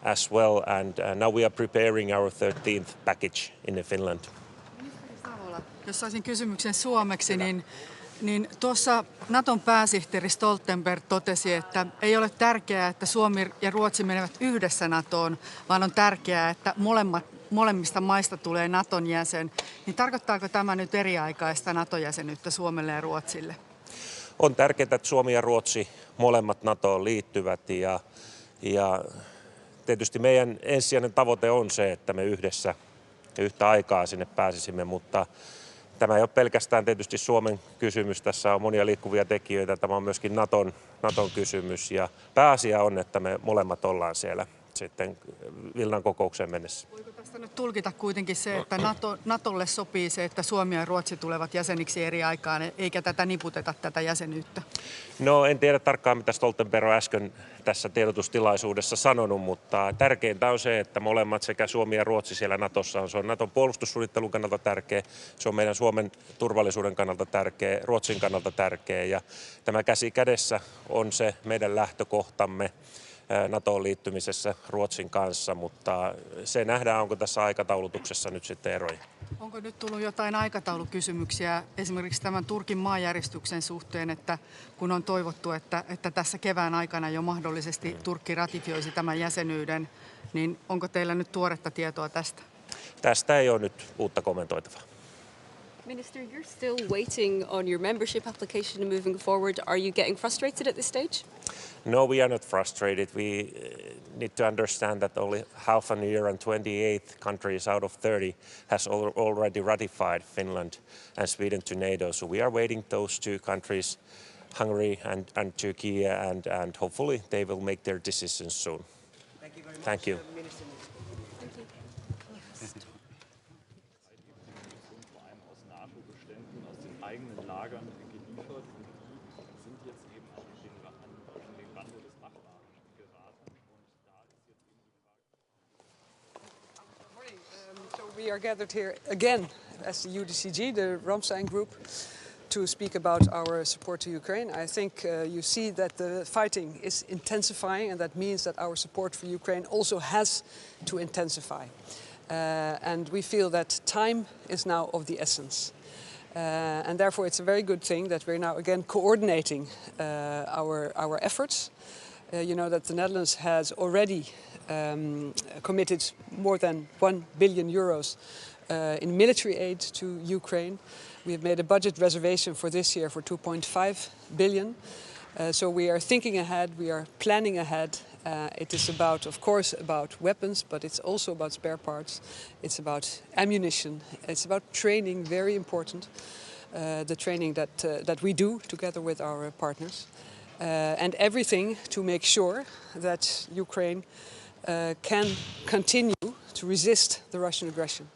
as well. And now we are preparing our 13th package in Finland. Jos saisin kysymyksen suomeksi, niin Niin tuossa Naton pääsihteeri Stoltenberg totesi, että ei ole tärkeää, että Suomi ja Ruotsi menevät yhdessä NATOon, vaan on tärkeää, että molemmista maista tulee Naton jäsen. Niin tarkoittaako tämä nyt eriaikaista NATO-jäsenyyttä Suomelle ja Ruotsille? On tärkeää, että Suomi ja Ruotsi molemmat NATOon liittyvät ja tietysti meidän ensisijainen tavoite on se, että me yhdessä yhtä aikaa sinne pääsisimme, mutta tämä ei ole pelkästään tietysti Suomen kysymys, tässä on monia liikkuvia tekijöitä, tämä on myöskin Naton kysymys ja pääasia on, että me molemmat ollaan siellä sitten Vilnan kokoukseen mennessä. Voiko tästä nyt tulkita kuitenkin se, että Natolle sopii se, että Suomi ja Ruotsi tulevat jäseniksi eri aikaan, eikä tätä niputeta tätä jäsenyyttä? No en tiedä tarkkaan, mitä Stoltenberg on äsken tässä tiedotustilaisuudessa sanonut, mutta tärkeintä on se, että molemmat sekä Suomi ja Ruotsi siellä Natossa on. Se on Naton puolustussuunnittelun kannalta tärkeä, se on meidän Suomen turvallisuuden kannalta tärkeä, Ruotsin kannalta tärkeä ja tämä käsi kädessä on se meidän lähtökohtamme NATOon liittymisessä Ruotsin kanssa, mutta se nähdään, onko tässä aikataulutuksessa nyt sitten eroja. Onko nyt tullut jotain aikataulukysymyksiä esimerkiksi tämän Turkin maanjäristyksen suhteen, että kun on toivottu, että tässä kevään aikana jo mahdollisesti Turkki ratifioisi tämän jäsenyyden, niin onko teillä nyt tuoretta tietoa tästä? Tästä ei ole nyt uutta kommentoitavaa. Minister, you're still waiting on your membership application and moving forward. Are you getting frustrated at this stage? No, we are not frustrated. We need to understand that only half a year and 28 countries out of 30 has already ratified Finland and Sweden to NATO. So we are waiting those two countries, Hungary and Turkey, and hopefully they will make their decisions soon. Thank you very much. Thank you. Minister. Thank you. eigenen Lagern geliefert und die sind jetzt eben an den Rande des Nachbarn geraten und da ist jetzt eben die Frage. So we are gathered here again as the UDCG, the Ramstein Group, to speak about our support to Ukraine. I think you see that the fighting is intensifying, and that means that our support for Ukraine also has to intensify. And we feel that time is now of the essence. And therefore it's a very good thing that we're now again coordinating our efforts. You know that the Netherlands has already committed more than 1 billion euros in military aid to Ukraine. We have made a budget reservation for this year for 2.5 billion. So we are thinking ahead, we are planning ahead. It is about, of course, about weapons, but it's also about spare parts. It's about ammunition. It's about training, very important. The training that we do together with our partners. And everything to make sure that Ukraine can continue to resist the Russian aggression.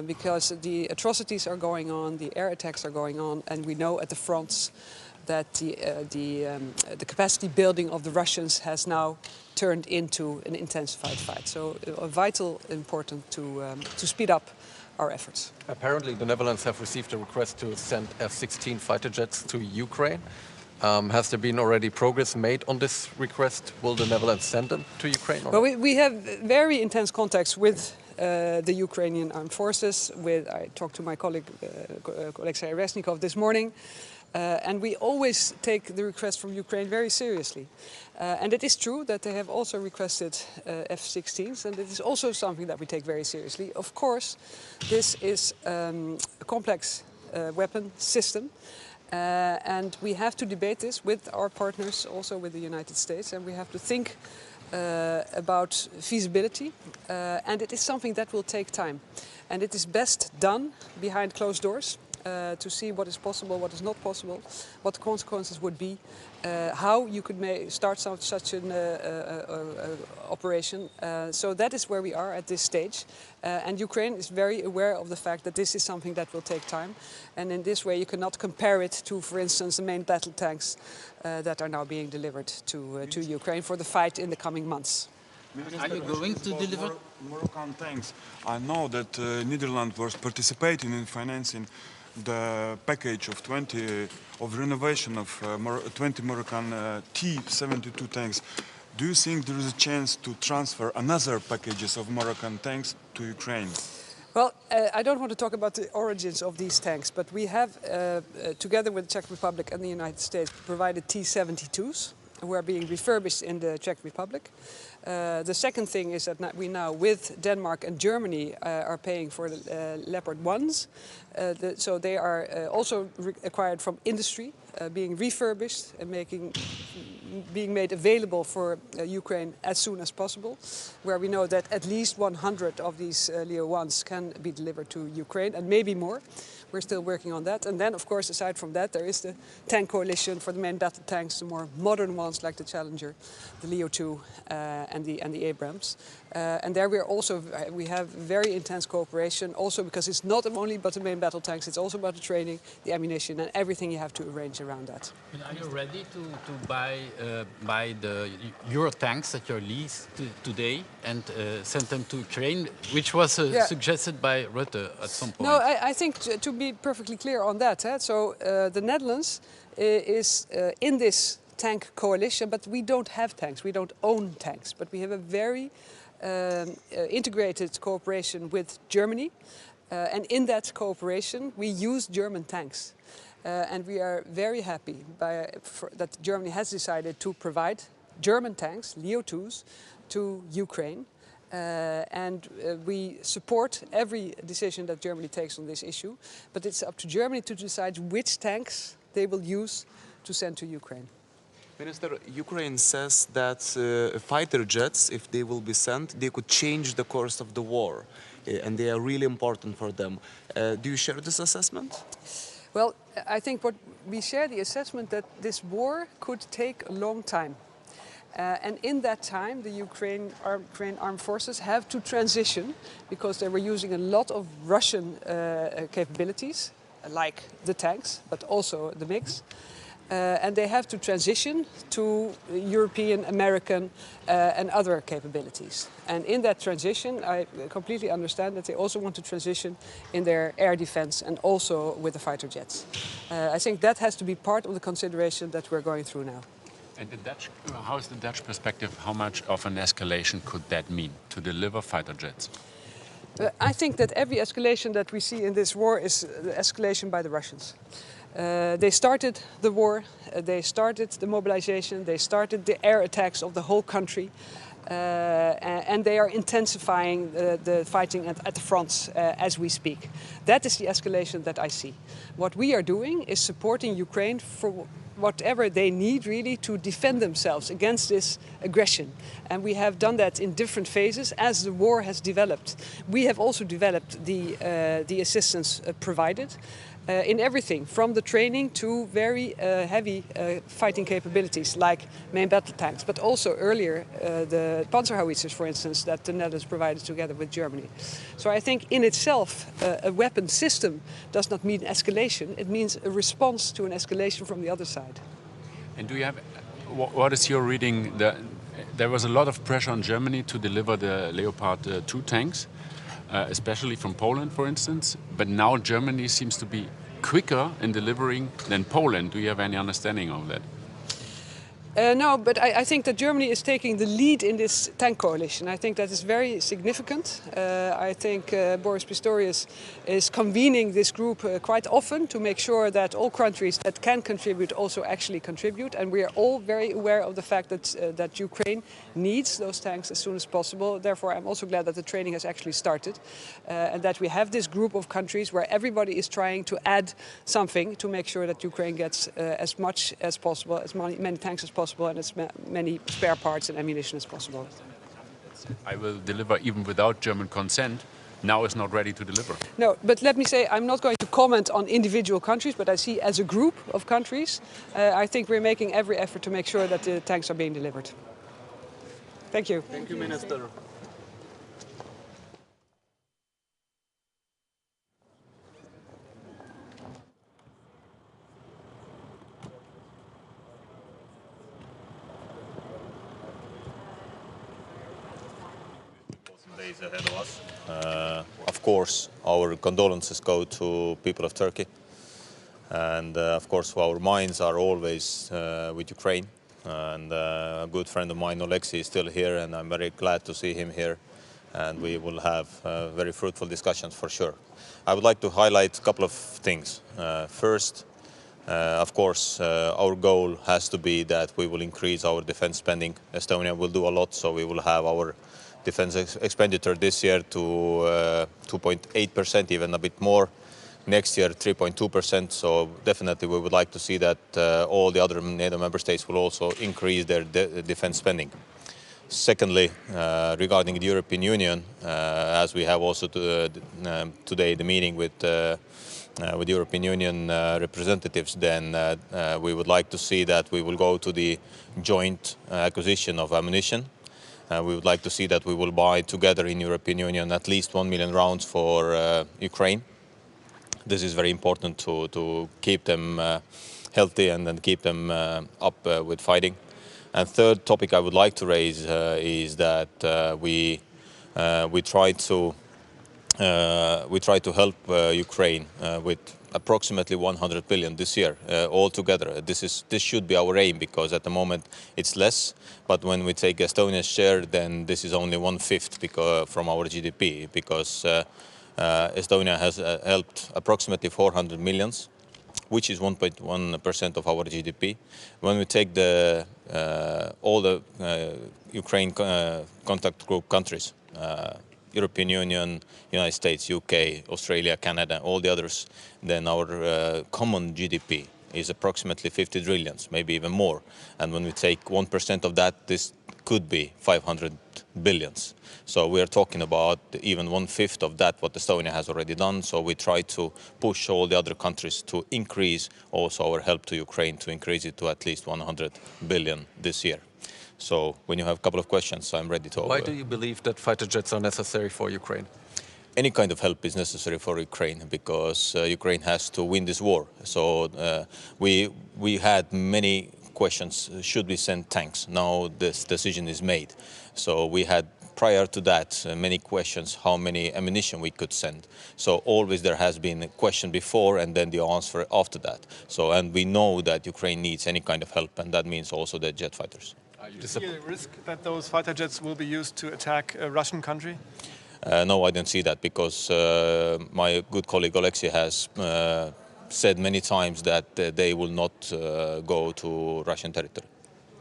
Because the atrocities are going on, the air attacks are going on, and we know at the fronts that the capacity building of the Russians has now turned into an intensified fight. So vital, important to speed up our efforts. Apparently the Netherlands have received a request to send F-16 fighter jets to Ukraine. Has there been already progress made on this request? Will the Netherlands send them to Ukraine? Or? Well, we have very intense contacts with the Ukrainian armed forces. I talked to my colleague Oleksii Reznikov this morning. And we always take the request from Ukraine very seriously. And it is true that they have also requested F-16s, and it is also something that we take very seriously. Of course, this is a complex weapon system, and we have to debate this with our partners, also with the United States, and we have to think about feasibility, and it is something that will take time. And it is best done behind closed doors. To see what is possible, what is not possible, what the consequences would be, how you could start such an operation. So that is where we are at this stage. And Ukraine is very aware of the fact that this is something that will take time. And in this way you cannot compare it to, for instance, the main battle tanks that are now being delivered to Ukraine for the fight in the coming months. Are you going to deliver Moroccan tanks? I know that Netherlands was participating in financing the package of renovation of 20 Moroccan T-72 tanks. Do you think there is a chance to transfer another packages of Moroccan tanks to Ukraine? Well, I don't want to talk about the origins of these tanks, but we have, together with the Czech Republic and the United States, provided T-72s who are being refurbished in the Czech Republic. The second thing is that we now, with Denmark and Germany, are paying for the Leopard 1s. So they are also acquired from industry, being refurbished and being made available for Ukraine as soon as possible, where we know that at least 100 of these Leo 1s can be delivered to Ukraine, and maybe more. We're still working on that. And then, of course, aside from that, there is the tank coalition for the main battle tanks, the more modern ones like the Challenger, the Leo 2 and the Abrams. And there we have very intense cooperation, also because it's not only about the main battle tanks, it's also about the training, the ammunition and everything you have to arrange around that. And are you ready to buy the Euro tanks that you're leased today and send them to Ukraine, which was suggested by Rutte at some point? No, I think to be perfectly clear on that, so the Netherlands is in this tank coalition, but we don't have tanks, we don't own tanks, but we have a very integrated cooperation with Germany, and in that cooperation we use German tanks. And we are very happy that Germany has decided to provide German tanks, Leo 2s, to Ukraine. And we support every decision that Germany takes on this issue, but it's up to Germany to decide which tanks they will use to send to Ukraine. Minister, Ukraine says that fighter jets, if they will be sent, they could change the course of the war, and they are really important for them. Do you share this assessment? Well, I think we share the assessment that this war could take a long time. And in that time, the Ukraine armed forces have to transition, because they were using a lot of Russian capabilities, like the tanks, but also the MiGs. And they have to transition to European, American and other capabilities. And in that transition, I completely understand that they also want to transition in their air defense and also with the fighter jets. I think that has to be part of the consideration that we're going through now. And how is the Dutch perspective? How much of an escalation could that mean to deliver fighter jets? I think that every escalation that we see in this war is escalation by the Russians. They started the war, they started the mobilization, they started the air attacks of the whole country, and they are intensifying the fighting at the fronts as we speak. That is the escalation that I see. What we are doing is supporting Ukraine for whatever they need really to defend themselves against this aggression. And we have done that in different phases as the war has developed. We have also developed the assistance provided. In everything, from the training to very heavy fighting capabilities like main battle tanks, but also earlier the Panzerhowitzers, for instance, that the Netherlands provided together with Germany. So I think in itself a weapon system does not mean escalation, it means a response to an escalation from the other side. And do you have, what is your reading? There was a lot of pressure on Germany to deliver the Leopard 2 tanks. Especially from Poland, for instance. But now Germany seems to be quicker in delivering than Poland. Do you have any understanding of that? No, but I think that Germany is taking the lead in this tank coalition. I think that is very significant. I think Boris Pistorius is convening this group quite often to make sure that all countries that can contribute also actually contribute. And we are all very aware of the fact that Ukraine needs those tanks as soon as possible. Therefore, I'm also glad that the training has actually started and that we have this group of countries where everybody is trying to add something to make sure that Ukraine gets as much as possible, as many tanks as possible, and as many spare parts and ammunition as possible. I will deliver even without German consent. Now is not ready to deliver. No, but let me say, I'm not going to comment on individual countries, but I see as a group of countries, I think we're making every effort to make sure that the tanks are being delivered. Thank you. Thank you, Minister. Days ahead of us. Of course, our condolences go to people of Turkey, and of course our minds are always with Ukraine. And a good friend of mine, Oleksii, is still here, and I'm very glad to see him here and we will have very fruitful discussions for sure. I would like to highlight a couple of things. First, of course, our goal has to be that we will increase our defense spending. Estonia will do a lot, so we will have our defense expenditure this year to 2.8%, even a bit more. Next year, 3.2%. So definitely we would like to see that all the other NATO member states will also increase their defense spending. Secondly, regarding the European Union, as we have also today the meeting with European Union representatives, then we would like to see that we will go to the joint acquisition of ammunition. We would like to see that we will buy together in European Union at least 1 million rounds for Ukraine. This is very important to keep them healthy and then keep them up with fighting. And third topic I would like to raise is that we try to help Ukraine with approximately 100 billion this year altogether. This should be our aim, because at the moment it's less. But when we take Estonia's share, then this is only 1/5 from our GDP, because Estonia has helped approximately 400 millions, which is 1.1% of our GDP. When we take all the Ukraine contact group countries, European Union, United States, UK, Australia, Canada, all the others, then our common GDP is approximately 50 trillions, maybe even more. And when we take 1% of that, this could be 500 billions. So we are talking about even 1/5 of that, what Estonia has already done. So we try to push all the other countries to increase also our help to Ukraine, to increase it to at least 100 billion this year. So when you have a couple of questions, I'm ready to... Why do you believe that fighter jets are necessary for Ukraine? Any kind of help is necessary for Ukraine, because Ukraine has to win this war. So we had many questions, should we send tanks? Now this decision is made. So we had, prior to that, many questions, how many ammunition we could send. So always there has been a question before and then the answer after that. So, and we know that Ukraine needs any kind of help, and that means also the jet fighters. Do you see a risk that those fighter jets will be used to attack a Russian country? No, I don't see that, because my good colleague Oleksii has said many times that they will not go to Russian territory.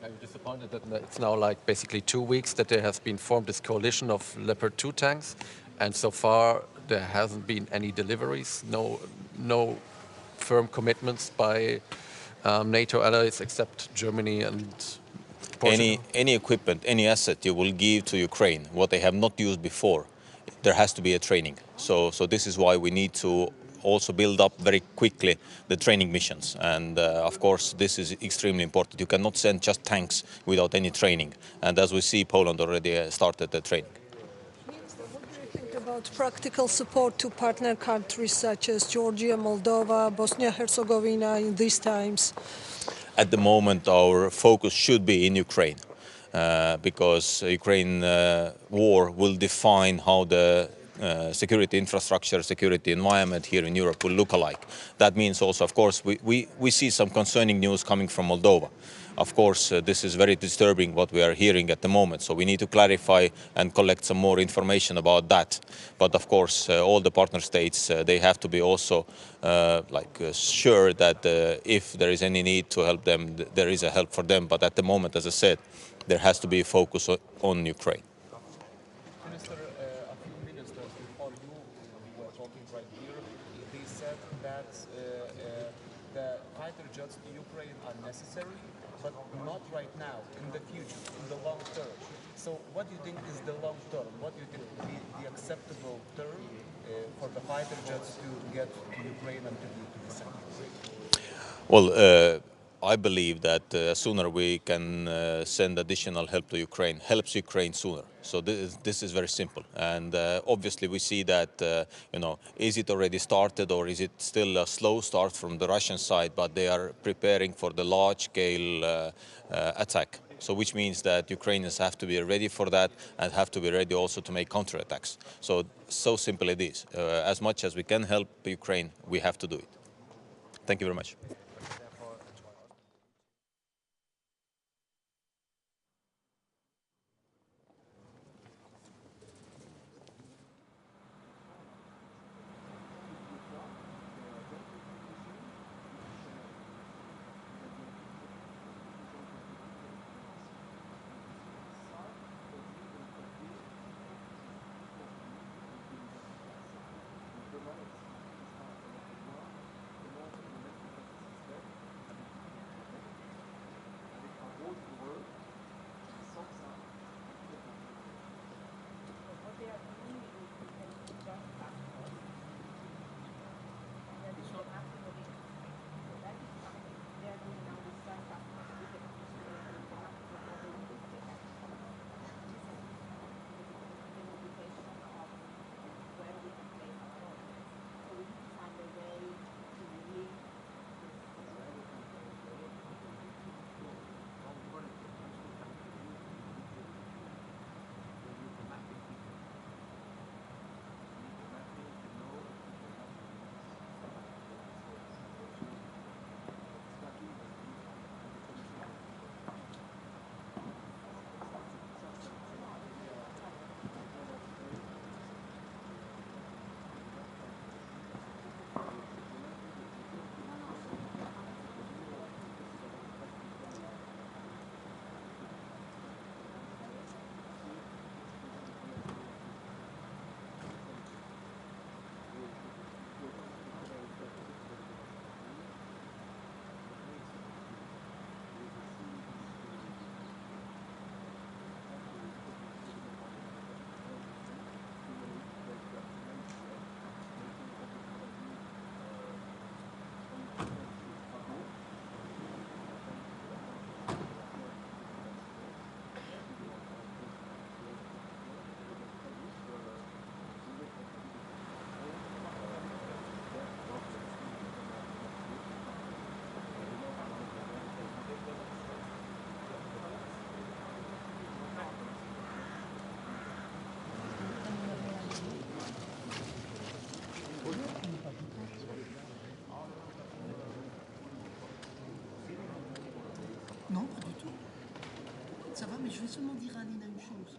Are you disappointed that it's now like basically 2 weeks that there has been formed this coalition of Leopard 2 tanks, and so far there hasn't been any deliveries, no firm commitments by NATO allies except Germany and Portugal? Any equipment, any asset you will give to Ukraine, what they have not used before, there has to be a training. So this is why we need to also build up very quickly the training missions. And of course, this is extremely important. You cannot send just tanks without any training. And as we see, Poland already started the training. What do you think about practical support to partner countries such as Georgia, Moldova, Bosnia-Herzegovina in these times? At the moment, our focus should be in Ukraine, because Ukraine war will define how the security infrastructure, security environment here in Europe will look alike. That means also, of course, we see some concerning news coming from Moldova. Of course, this is very disturbing what we are hearing at the moment, so we need to clarify and collect some more information about that. But of course, all the partner states, they have to be also sure that if there is any need to help them, there is a help for them. But at the moment, as I said, there has to be a focus on Ukraine. Minister, a few ministers before you were talking right here, they said that the fighter jets to Ukraine are necessary, but not right now, in the future, in the long term. So what do you think is the long term? What do you think would be the acceptable term for the fighter jets to get to Ukraine and to be sent? Well, I believe that sooner we can send additional help to Ukraine, helps Ukraine sooner. So this is very simple. And obviously we see that, is it already started or is it still a slow start from the Russian side, but they are preparing for the large-scale attack. So which means that Ukrainians have to be ready for that and have to be ready also to make counterattacks. So simple it is. As much as we can help Ukraine, we have to do it. Thank you very much. Ça va, mais je vais seulement dire à Alina une chose.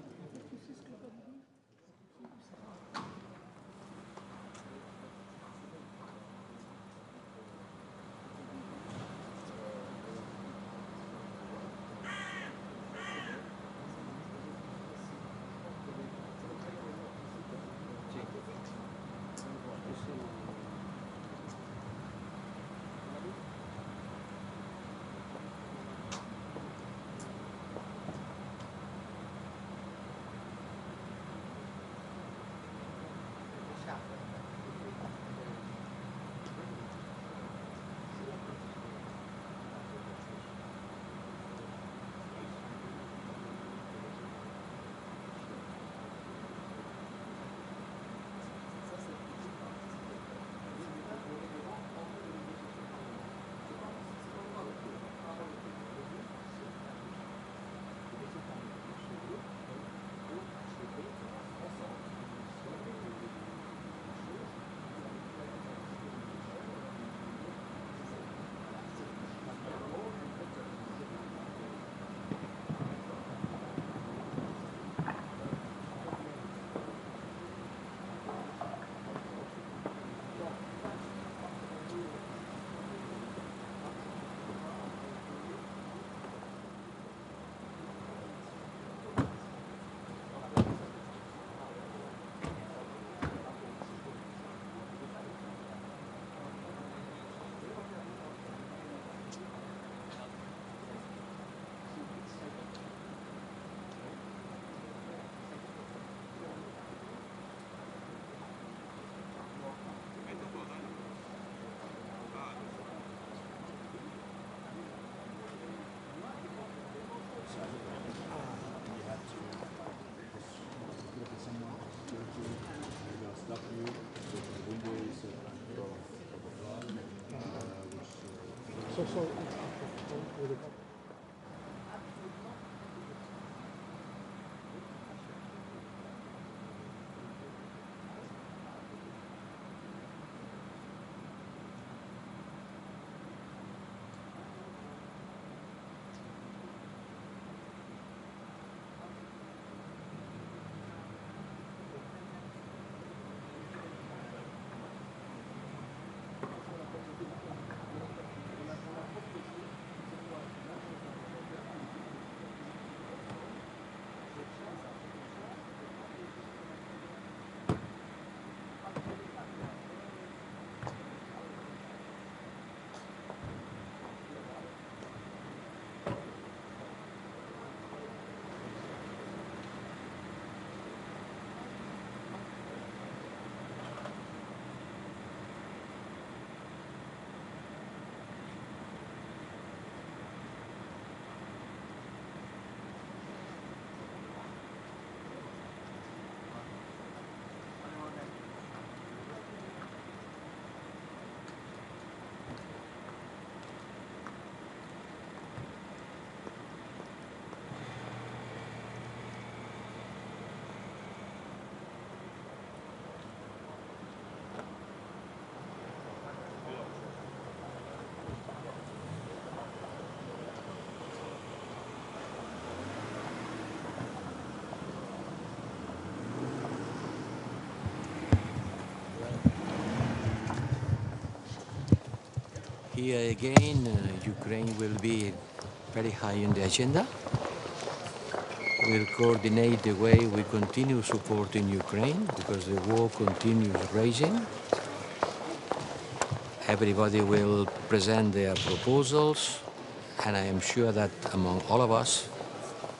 Here again, Ukraine will be very high on the agenda. We'll coordinate the way we continue supporting Ukraine because the war continues raging. Everybody will present their proposals, and I am sure that among all of us,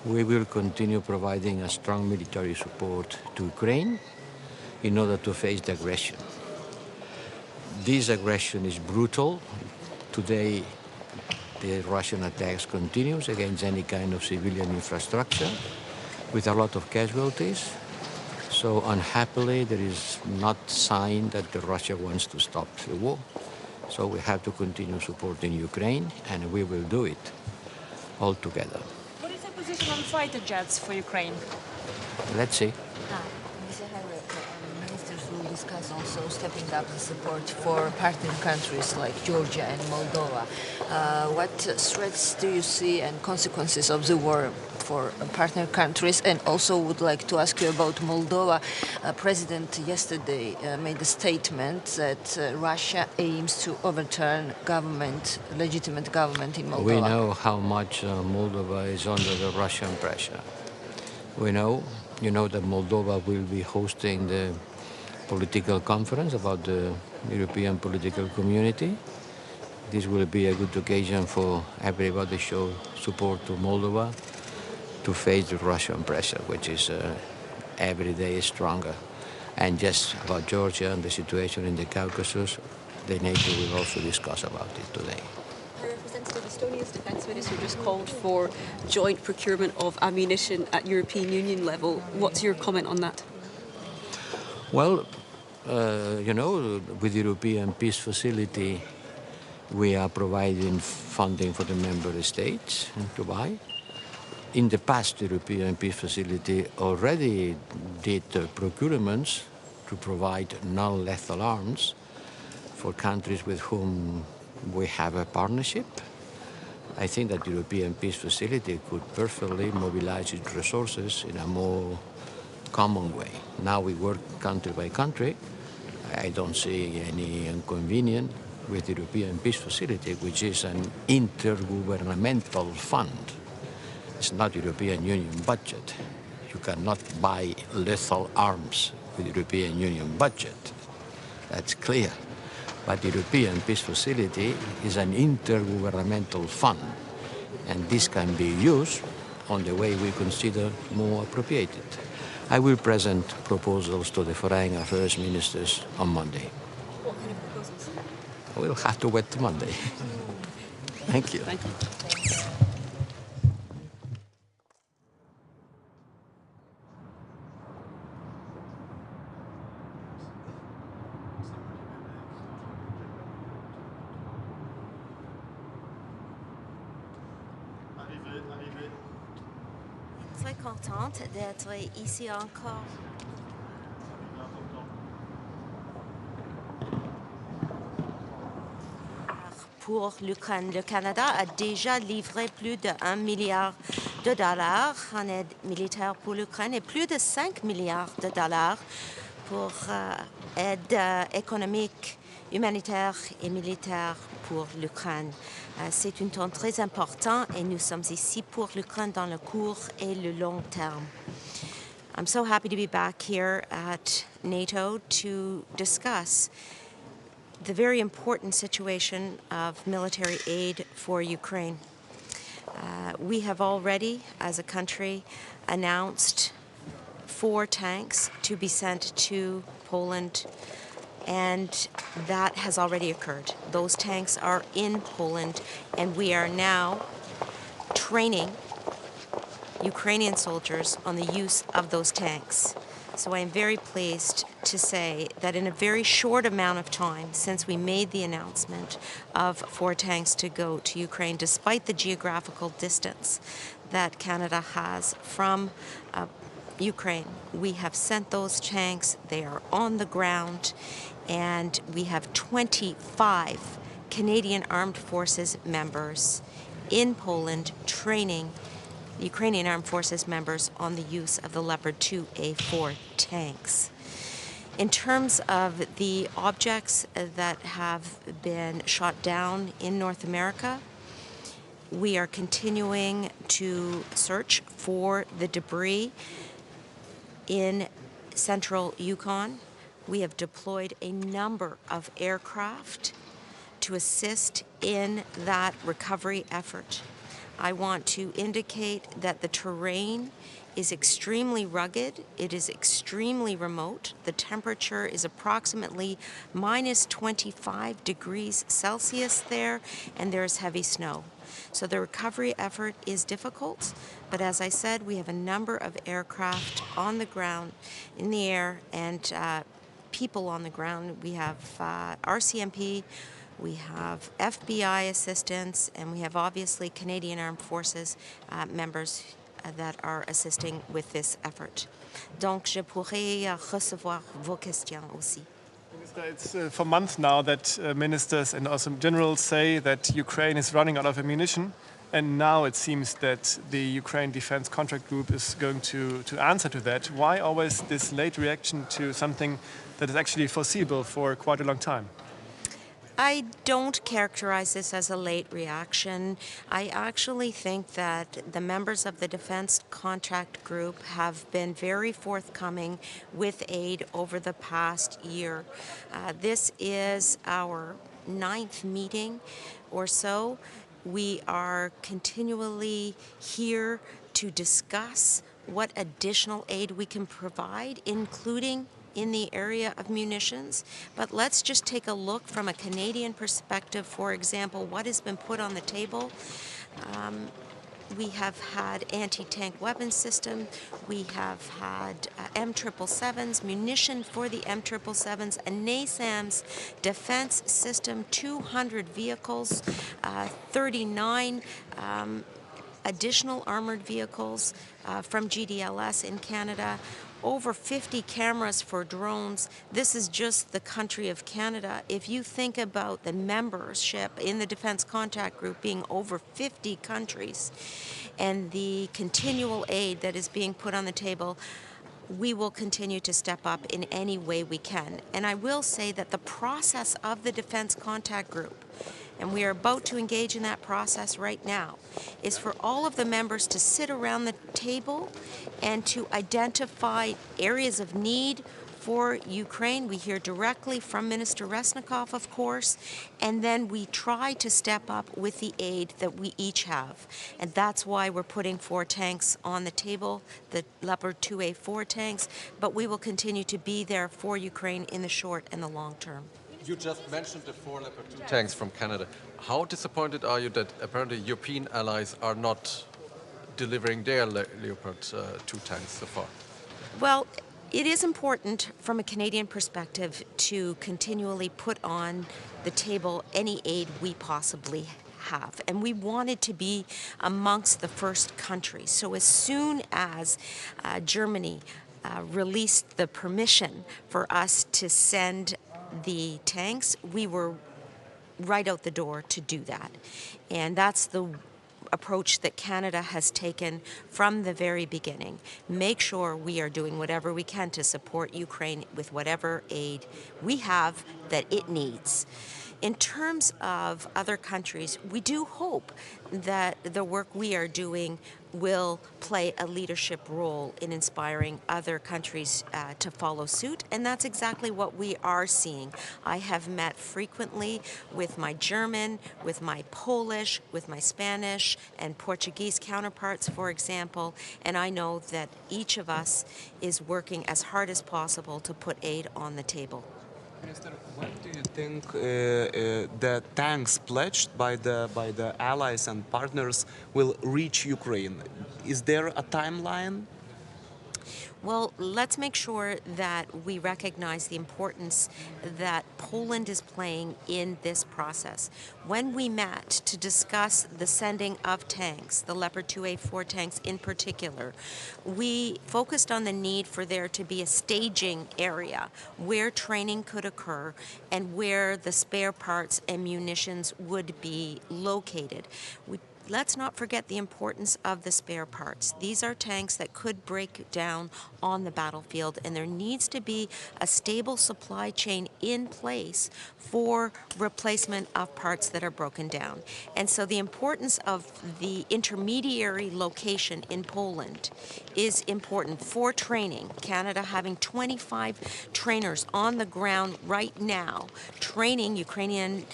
we will continue providing a strong military support to Ukraine in order to face the aggression. This aggression is brutal. Today, the Russian attacks continues against any kind of civilian infrastructure with a lot of casualties. So unhappily, there is not sign that Russia wants to stop the war. So we have to continue supporting Ukraine, and we will do it all together. What is the position on fighter jets for Ukraine? Let's see. Ministers will discuss also stepping up the support for partner countries like Georgia and Moldova. What threats do you see and consequences of the war for partner countries? And also would like to ask you about Moldova. President yesterday made a statement that Russia aims to overturn legitimate government in Moldova. We know how much Moldova is under the Russian pressure. We know, that Moldova will be hosting the political conference about the European political community. This will be a good occasion for everybody to show support to Moldova to face the Russian pressure, which is every day stronger. And just about Georgia and the situation in the Caucasus, the NATO will also discuss about it today. Representative Estonia's defence minister just called for joint procurement of ammunition at European Union level. What's your comment on that? Well, with the European Peace Facility, we are providing funding for the member states to buy. In the past, the European Peace Facility already did procurements to provide non-lethal arms for countries with whom we have a partnership. I think that the European Peace Facility could perfectly mobilize its resources in a more common way. Now we work country by country. I don't see any inconvenience with the European Peace Facility, which is an intergovernmental fund. It's not European Union budget. You cannot buy lethal arms with the European Union budget. That's clear. But the European Peace Facility is an intergovernmental fund, and this can be used on the way we consider more appropriate. I will present proposals to the Foreign Affairs Ministers on Monday. What kind of proposals? We'll have to wait till Monday. Thank you. Thank you. Très contente d'être ici encore. Pour l'Ukraine, le Canada a déjà livré plus de $1 milliard en aide militaire pour l'Ukraine et plus de $5 milliards pour aide économique, humanitaire et militaire pour l'Ukraine. C'est un temps très important et nous sommes ici pour l'Ukraine dans le court et le long terme. I'm so happy to be back here at NATO to discuss the very important situation of military aid for Ukraine. We have already, as a country, announced 4 tanks to be sent to Poland, and that has already occurred. Those tanks are in Poland, and we are now training Ukrainian soldiers on the use of those tanks. So I am very pleased to say that in a very short amount of time since we made the announcement of 4 tanks to go to Ukraine, despite the geographical distance that Canada has from Ukraine, we have sent those tanks. They are on the ground, and we have 25 Canadian Armed Forces members in Poland training Ukrainian Armed Forces members on the use of the Leopard 2A4 tanks. In terms of the objects that have been shot down in North America, we are continuing to search for the debris in central Yukon. We have deployed a number of aircraft to assist in that recovery effort. I want to indicate that the terrain is extremely rugged. It is extremely remote. The temperature is approximately minus 25 degrees Celsius there, and there's heavy snow. So the recovery effort is difficult, but as I said, we have a number of aircraft on the ground, in the air, and people on the ground. We have RCMP, we have FBI assistance, and we have obviously Canadian Armed Forces members that are assisting with this effort. Donc je pourrais recevoir vos questions aussi. Minister, it's for months now that ministers and also generals say that Ukraine is running out of ammunition. And now it seems that the Ukraine Defense Contract Group is going to answer to that. Why always this late reaction to something that is actually foreseeable for quite a long time? I don't characterize this as a late reaction. I actually think that the members of the Defense Contract Group have been very forthcoming with aid over the past year. This is our 9th meeting or so. We are continually here to discuss what additional aid we can provide, including in the area of munitions. But let's just take a look from a Canadian perspective, for example, what has been put on the table. We have had anti-tank weapon system, we have had M777s, munition for the M777s, a NASAMS defense system, 200 vehicles, 39 additional armored vehicles from GDLS in Canada, over 50 cameras for drones. This is just the country of Canada. If you think about the membership in the Defense Contract Group being over 50 countries and the continual aid that is being put on the table, we will continue to step up in any way we can. And I will say that the process of the Defense Contact Group, and we are about to engage in that process right now, is for all of the members to sit around the table and to identify areas of need for Ukraine. We hear directly from Minister Reznikov, of course, and then we try to step up with the aid that we each have. And that's why we're putting 4 tanks on the table, the Leopard 2A4 tanks, but we will continue to be there for Ukraine in the short and the long term. You just mentioned the 4 Leopard 2 tanks from Canada. How disappointed are you that apparently European allies are not delivering their Leopard 2 tanks so far? Well, it is important from a Canadian perspective to continually put on the table any aid we possibly have. And we wanted to be amongst the first countries. So as soon as Germany released the permission for us to send the tanks, we were right out the door to do that. And that's the approach that Canada has taken from the very beginning. Make sure we are doing whatever we can to support Ukraine with whatever aid we have that it needs. In terms of other countries, we do hope that the work we are doing will play a leadership role in inspiring other countries to follow suit, and that's exactly what we are seeing. I have met frequently with my German, with my Polish, with my Spanish and Portuguese counterparts, for example, and I know that each of us is working as hard as possible to put aid on the table. Minister, when do you think the tanks pledged by the allies and partners will reach Ukraine? Is there a timeline? Well, let's make sure that we recognize the importance that Poland is playing in this process. When we met to discuss the sending of tanks, the Leopard 2A4 tanks in particular, we focused on the need for there to be a staging area where training could occur and where the spare parts and munitions would be located. Let's not forget the importance of the spare parts. These are tanks that could break down on the battlefield, and there needs to be a stable supply chain in place for replacement of parts that are broken down. And so the importance of the intermediary location in Poland is important for training. Canada having 25 trainers on the ground right now training Ukrainian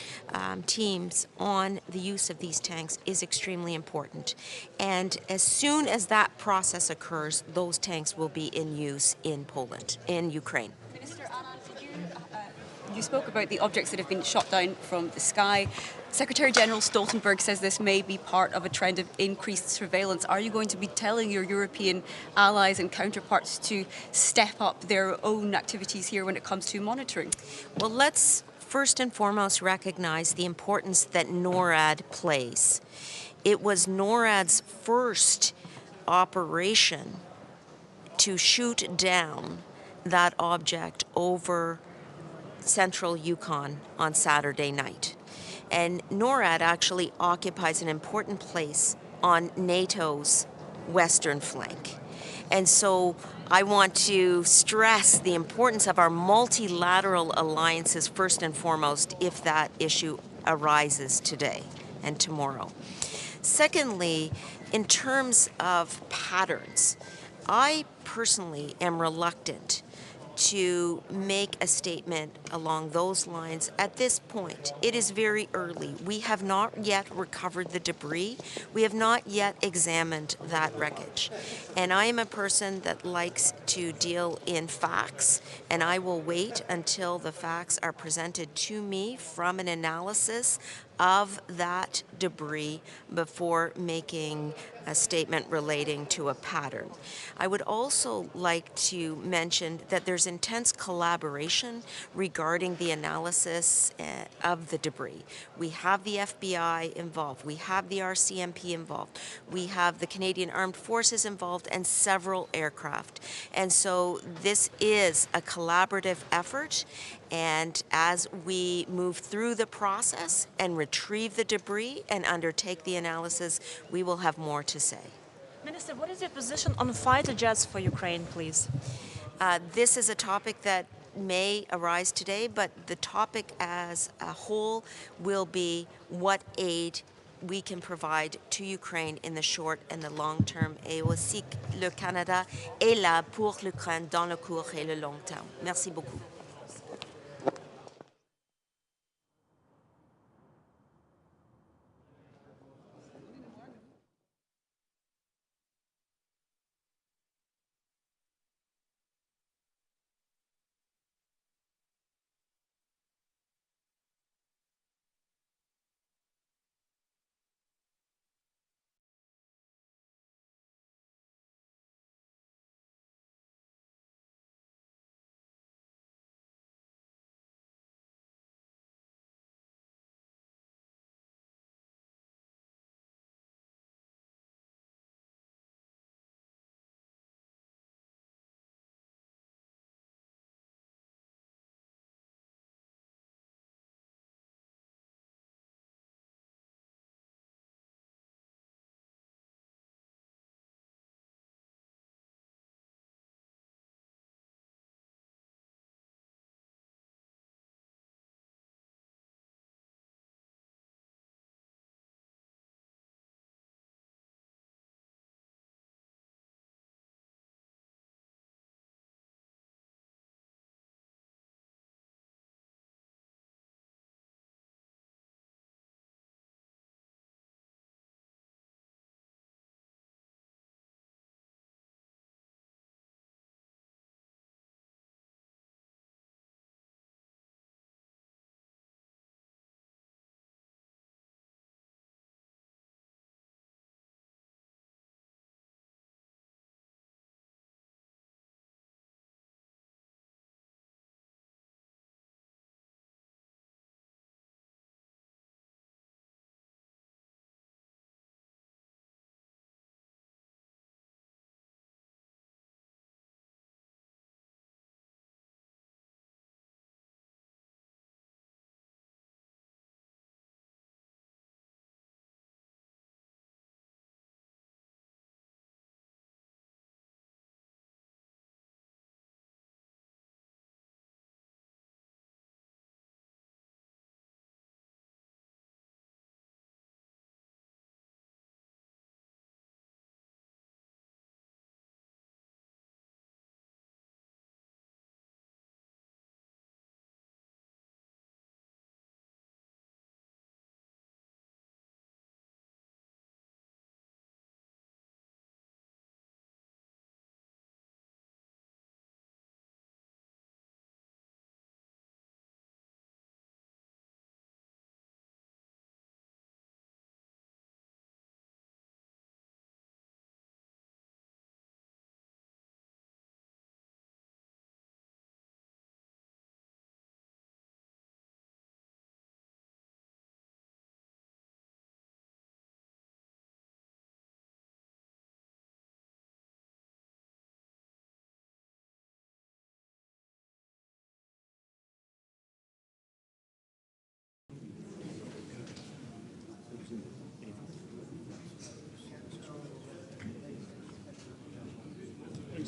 teams on the use of these tanks is extremely important. And as soon as that process occurs, those tanks will be in use in Poland, in Ukraine. Minister Anna, you spoke about the objects that have been shot down from the sky. Secretary General Stoltenberg says this may be part of a trend of increased surveillance. Are you going to be telling your European allies and counterparts to step up their own activities here when it comes to monitoring? Well, let's first and foremost recognize the importance that NORAD plays. It was NORAD's first operation to shoot down that object over central Yukon on Saturday night. And NORAD actually occupies an important place on NATO's western flank. And so I want to stress the importance of our multilateral alliances first and foremost if that issue arises today and tomorrow. Secondly, in terms of patterns, I personally am reluctant to make a statement along those lines at this point. It is very early. We have not yet recovered the debris. We have not yet examined that wreckage. And I am a person that likes to deal in facts, and I will wait until the facts are presented to me from an analysis of that debris before making a statement relating to a pattern. I would also like to mention that there's intense collaboration regarding the analysis of the debris. We have the FBI involved, we have the RCMP involved, we have the Canadian Armed Forces involved, and several aircraft. And so this is a collaborative effort, and as we move through the process and retrieve the debris and undertake the analysis, we will have more to say. Minister, what is your position on fighter jets for Ukraine, please? This is a topic that may arise today, but the topic as a whole will be what aid we can provide to Ukraine in the short and the long term, et aussi le Canada est là pour l'Ukraine dans le court et le long terme. Merci beaucoup.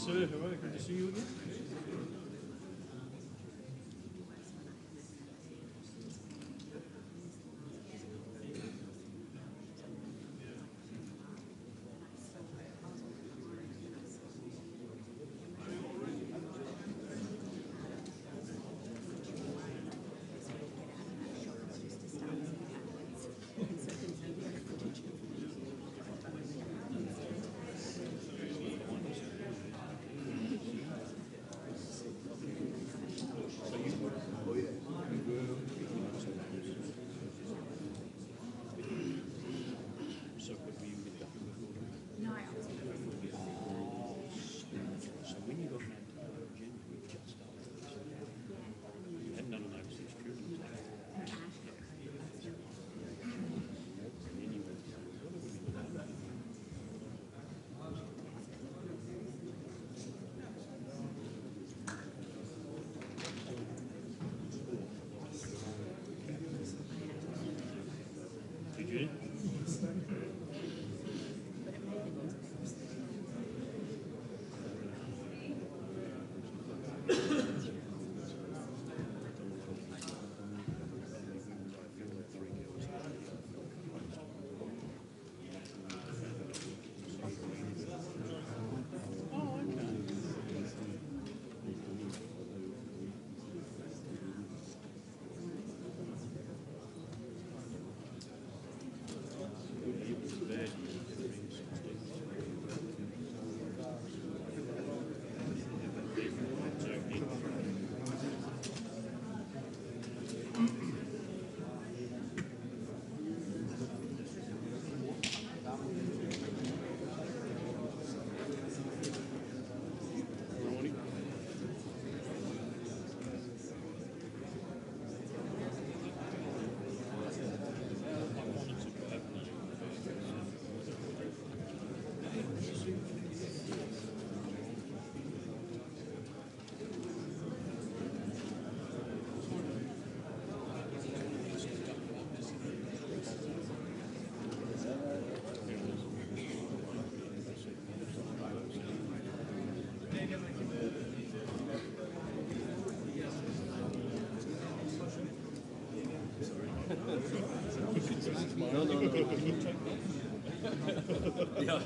Hello, good to see you again. No. Ja.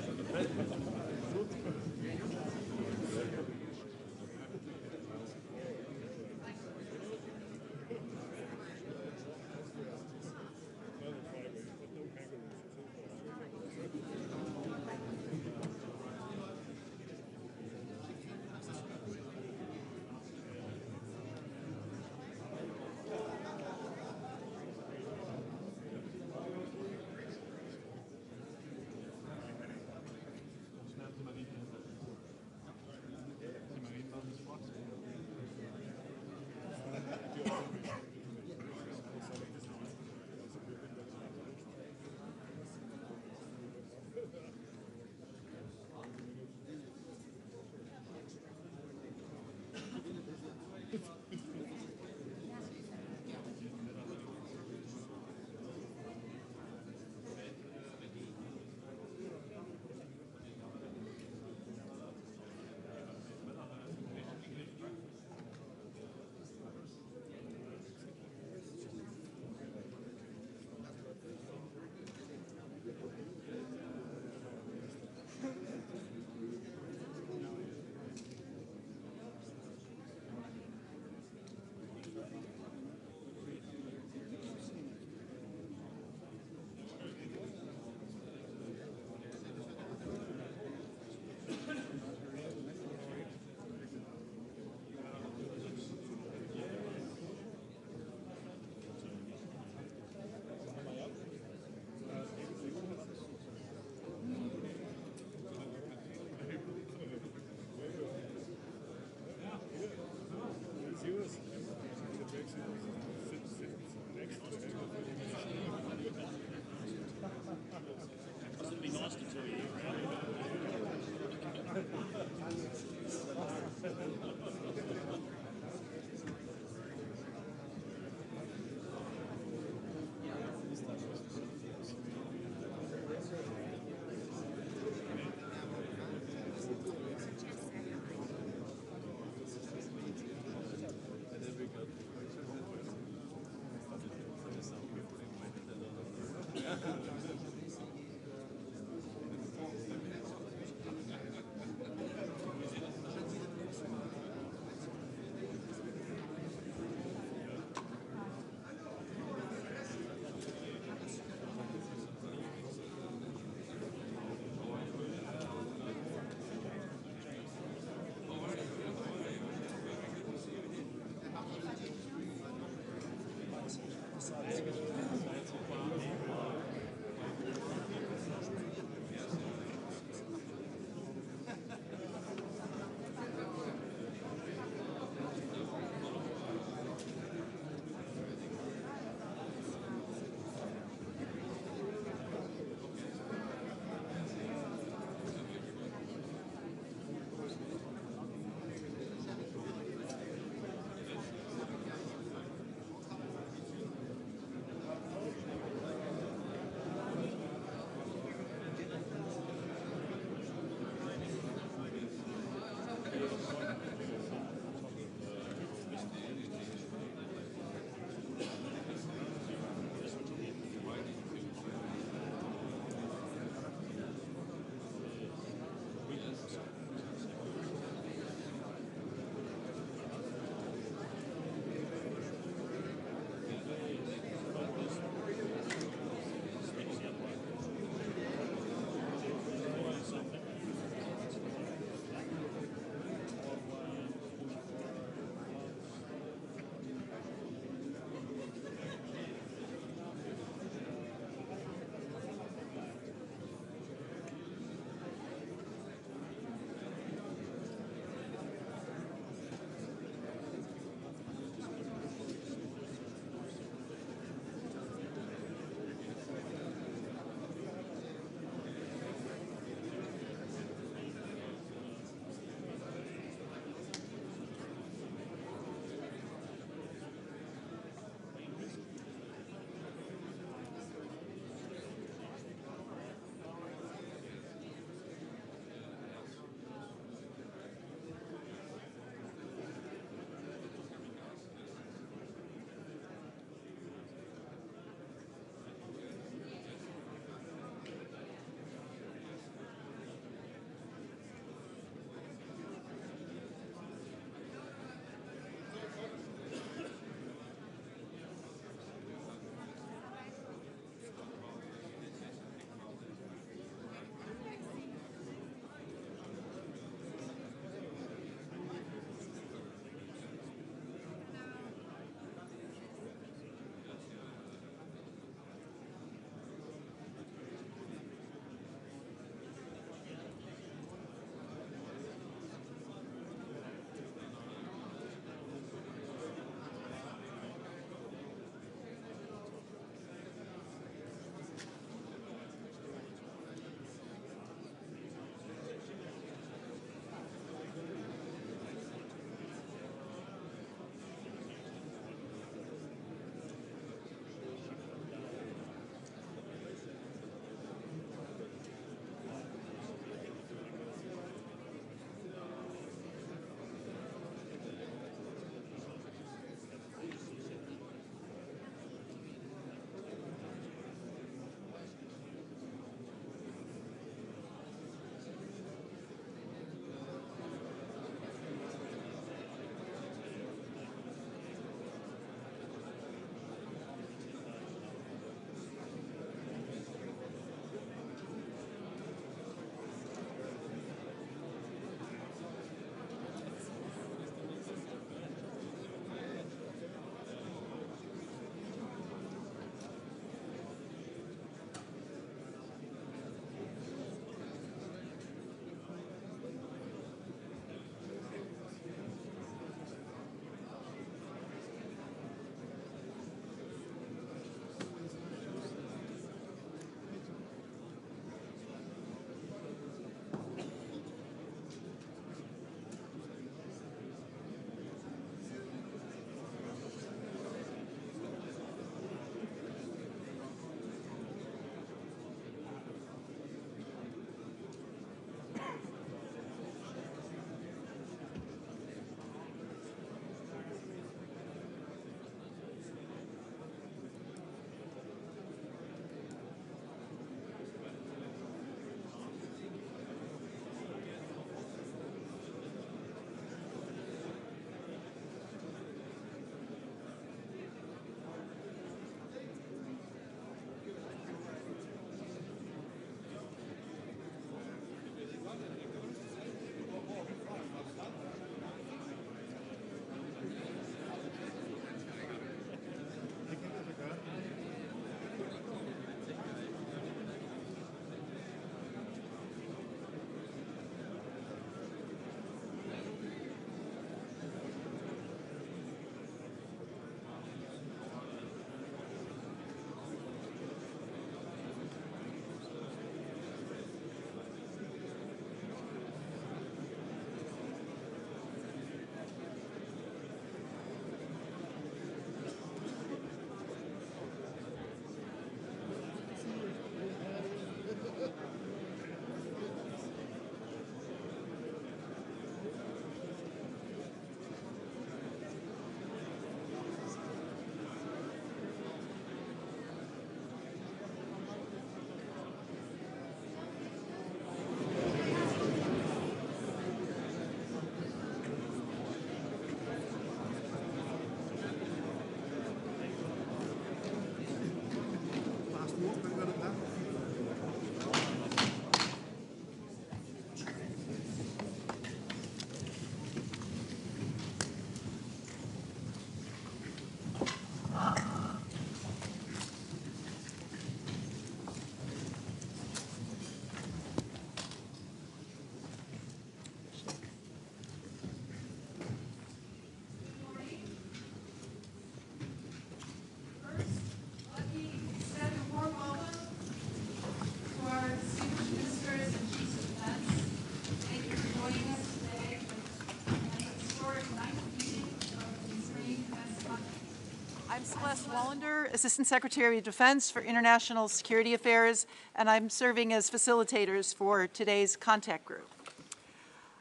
Celeste Wallander, Assistant Secretary of Defense for International Security Affairs, and I'm serving as facilitators for today's contact group.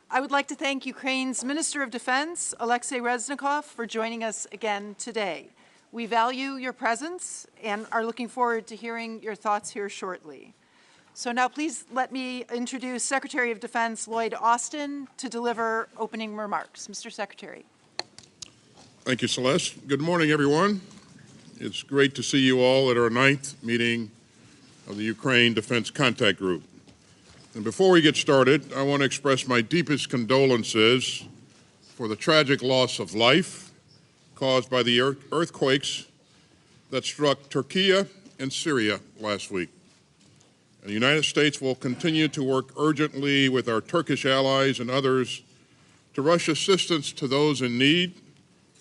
I would like to thank Ukraine's Minister of Defense, Oleksii Reznikov, for joining us again today. We value your presence and are looking forward to hearing your thoughts here shortly. So now please let me introduce Secretary of Defense Lloyd Austin to deliver opening remarks. Mr. Secretary. Thank you, Celeste. Good morning, everyone. It's great to see you all at our 9th meeting of the Ukraine Defense Contact Group. And before we get started, I want to express my deepest condolences for the tragic loss of life caused by the earthquakes that struck Turkey and Syria last week. And the United States will continue to work urgently with our Turkish allies and others to rush assistance to those in need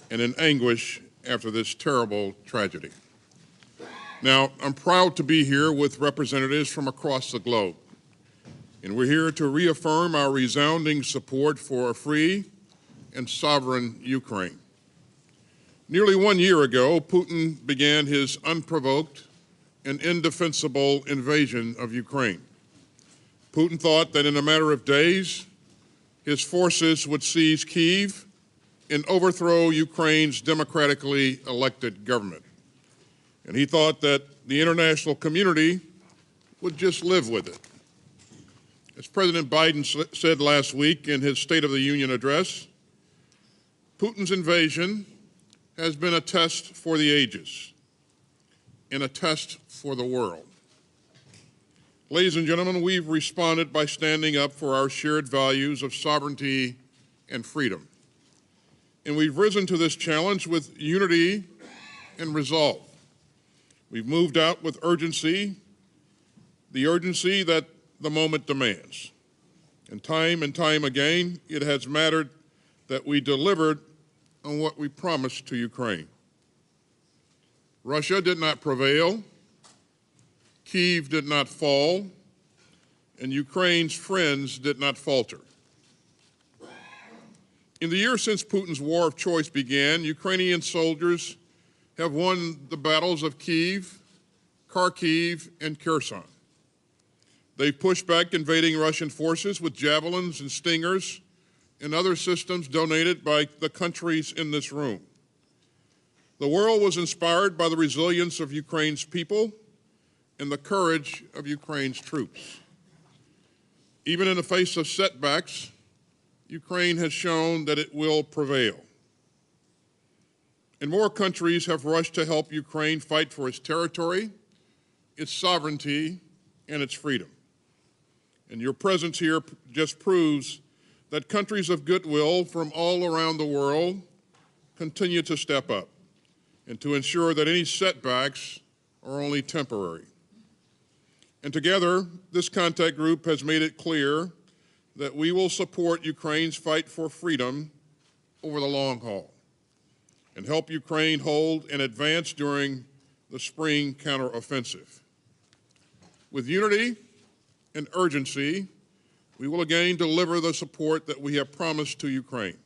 and in anguish after this terrible tragedy. Now, I'm proud to be here with representatives from across the globe, and we're here to reaffirm our resounding support for a free and sovereign Ukraine. Nearly 1 year ago, Putin began his unprovoked and indefensible invasion of Ukraine. Putin thought that in a matter of days, his forces would seize Kyiv and overthrow Ukraine's democratically elected government. And he thought that the international community would just live with it. As President Biden said last week in his State of the Union address, Putin's invasion has been a test for the ages and a test for the world. Ladies and gentlemen, we've responded by standing up for our shared values of sovereignty and freedom. And we've risen to this challenge with unity and resolve. We've moved out with urgency, the urgency that the moment demands. And time again, it has mattered that we delivered on what we promised to Ukraine. Russia did not prevail, Kyiv did not fall, and Ukraine's friends did not falter. In the year since Putin's war of choice began, Ukrainian soldiers have won the battles of Kyiv, Kharkiv, and Kherson. They've pushed back invading Russian forces with javelins and stingers and other systems donated by the countries in this room. The world was inspired by the resilience of Ukraine's people and the courage of Ukraine's troops. Even in the face of setbacks, Ukraine has shown that it will prevail. And more countries have rushed to help Ukraine fight for its territory, its sovereignty, and its freedom. And your presence here just proves that countries of goodwill from all around the world continue to step up and to ensure that any setbacks are only temporary. And together, this contact group has made it clear that we will support Ukraine's fight for freedom over the long haul and help Ukraine hold and advance during the spring counteroffensive. With unity and urgency, we will again deliver the support that we have promised to Ukraine.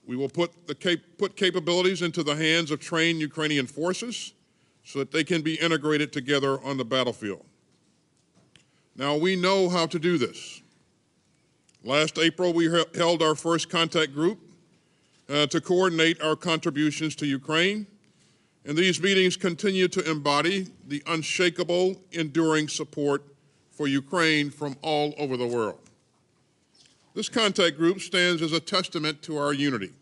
We will put capabilities into the hands of trained Ukrainian forces so that they can be integrated together on the battlefield. Now, we know how to do this. Last April, we held our first contact group to coordinate our contributions to Ukraine, and these meetings continue to embody the unshakable, enduring support for Ukraine from all over the world. This contact group stands as a testament to our unity.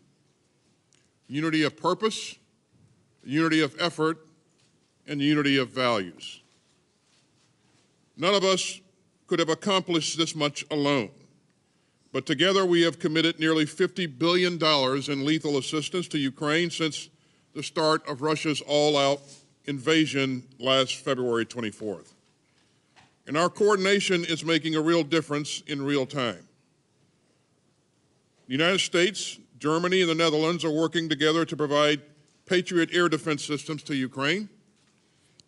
Unity of purpose, unity of effort, and unity of values. None of us could have accomplished this much alone. But together we have committed nearly $50 billion in lethal assistance to Ukraine since the start of Russia's all-out invasion last February 24th. And our coordination is making a real difference in real time. The United States, Germany, and the Netherlands are working together to provide Patriot air defense systems to Ukraine.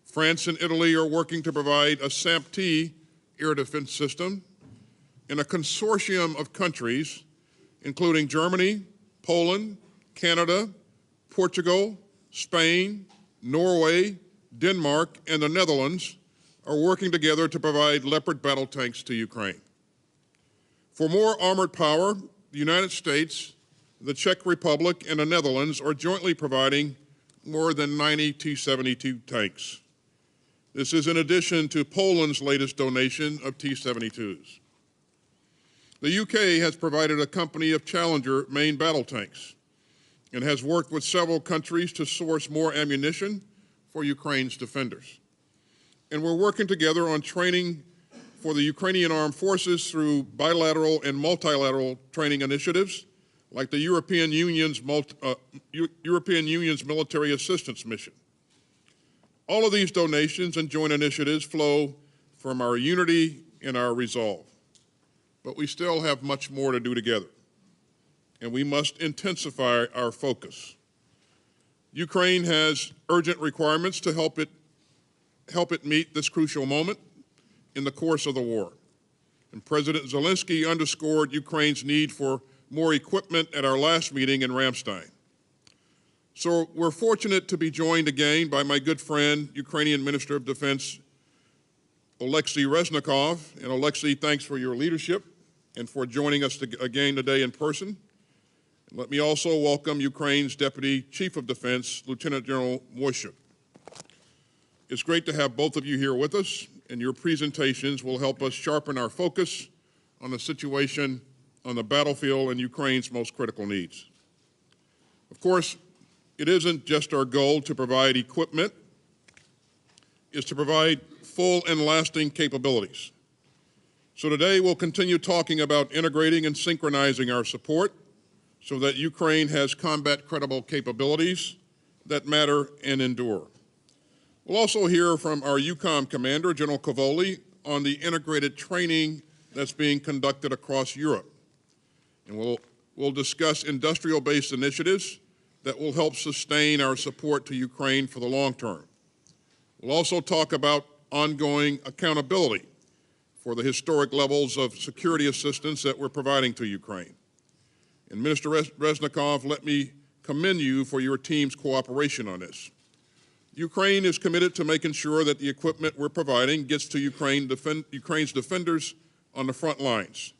France and Italy are working to provide a SAMP-T air defense system. And a consortium of countries, including Germany, Poland, Canada, Portugal, Spain, Norway, Denmark, and the Netherlands are working together to provide Leopard battle tanks to Ukraine. For more armored power, the United States, the Czech Republic, and the Netherlands are jointly providing more than 90 T-72 tanks. This is in addition to Poland's latest donation of T-72s. The UK has provided a company of Challenger main battle tanks and has worked with several countries to source more ammunition for Ukraine's defenders. And we're working together on training for the Ukrainian armed forces through bilateral and multilateral training initiatives like the European Union's Military Assistance Mission. All of these donations and joint initiatives flow from our unity and our resolve. But we still have much more to do together, and we must intensify our focus. Ukraine has urgent requirements to help it meet this crucial moment in the course of the war. And President Zelensky underscored Ukraine's need for more equipment at our last meeting in Ramstein. So we're fortunate to be joined again by my good friend, Ukrainian Minister of Defense, Oleksii Reznikov. And Oleksii, thanks for your leadership and for joining us again today in person. And let me also welcome Ukraine's Deputy Chief of Defense, Lieutenant General Moishuk. It's great to have both of you here with us, and your presentations will help us sharpen our focus on the situation on the battlefield and Ukraine's most critical needs. Of course, it isn't just our goal to provide equipment, it's to provide full and lasting capabilities. So today we'll continue talking about integrating and synchronizing our support so that Ukraine has combat-credible capabilities that matter and endure. We'll also hear from our EUCOM commander, General Cavoli, on the integrated training that's being conducted across Europe. And we'll discuss industrial-based initiatives that will help sustain our support to Ukraine for the long term. We'll also talk about ongoing accountability for the historic levels of security assistance that we're providing to Ukraine. And Minister Reznikov, let me commend you for your team's cooperation on this. Ukraine is committed to making sure that the equipment we're providing gets to Ukraine's defenders on the front lines.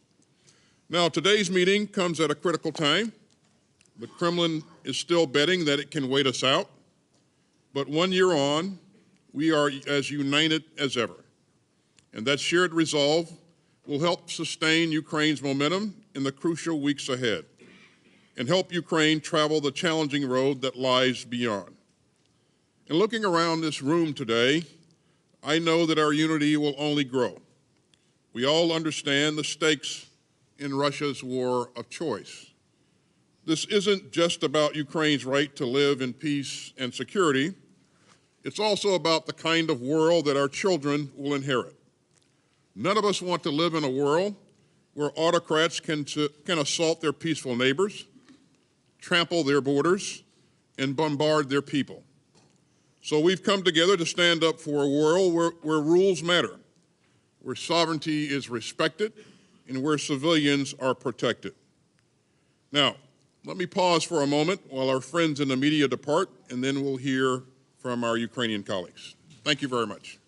Now, today's meeting comes at a critical time. The Kremlin is still betting that it can wait us out. But 1 year on, we are as united as ever. And that shared resolve will help sustain Ukraine's momentum in the crucial weeks ahead and help Ukraine travel the challenging road that lies beyond. And looking around this room today, I know that our unity will only grow. We all understand the stakes in Russia's war of choice. This isn't just about Ukraine's right to live in peace and security. It's also about the kind of world that our children will inherit. None of us want to live in a world where autocrats can assault their peaceful neighbors, trample their borders, and bombard their people. So we've come together to stand up for a world where rules matter, where sovereignty is respected, and where civilians are protected. Now, let me pause for a moment while our friends in the media depart, and then we'll hear from our Ukrainian colleagues. Thank you very much.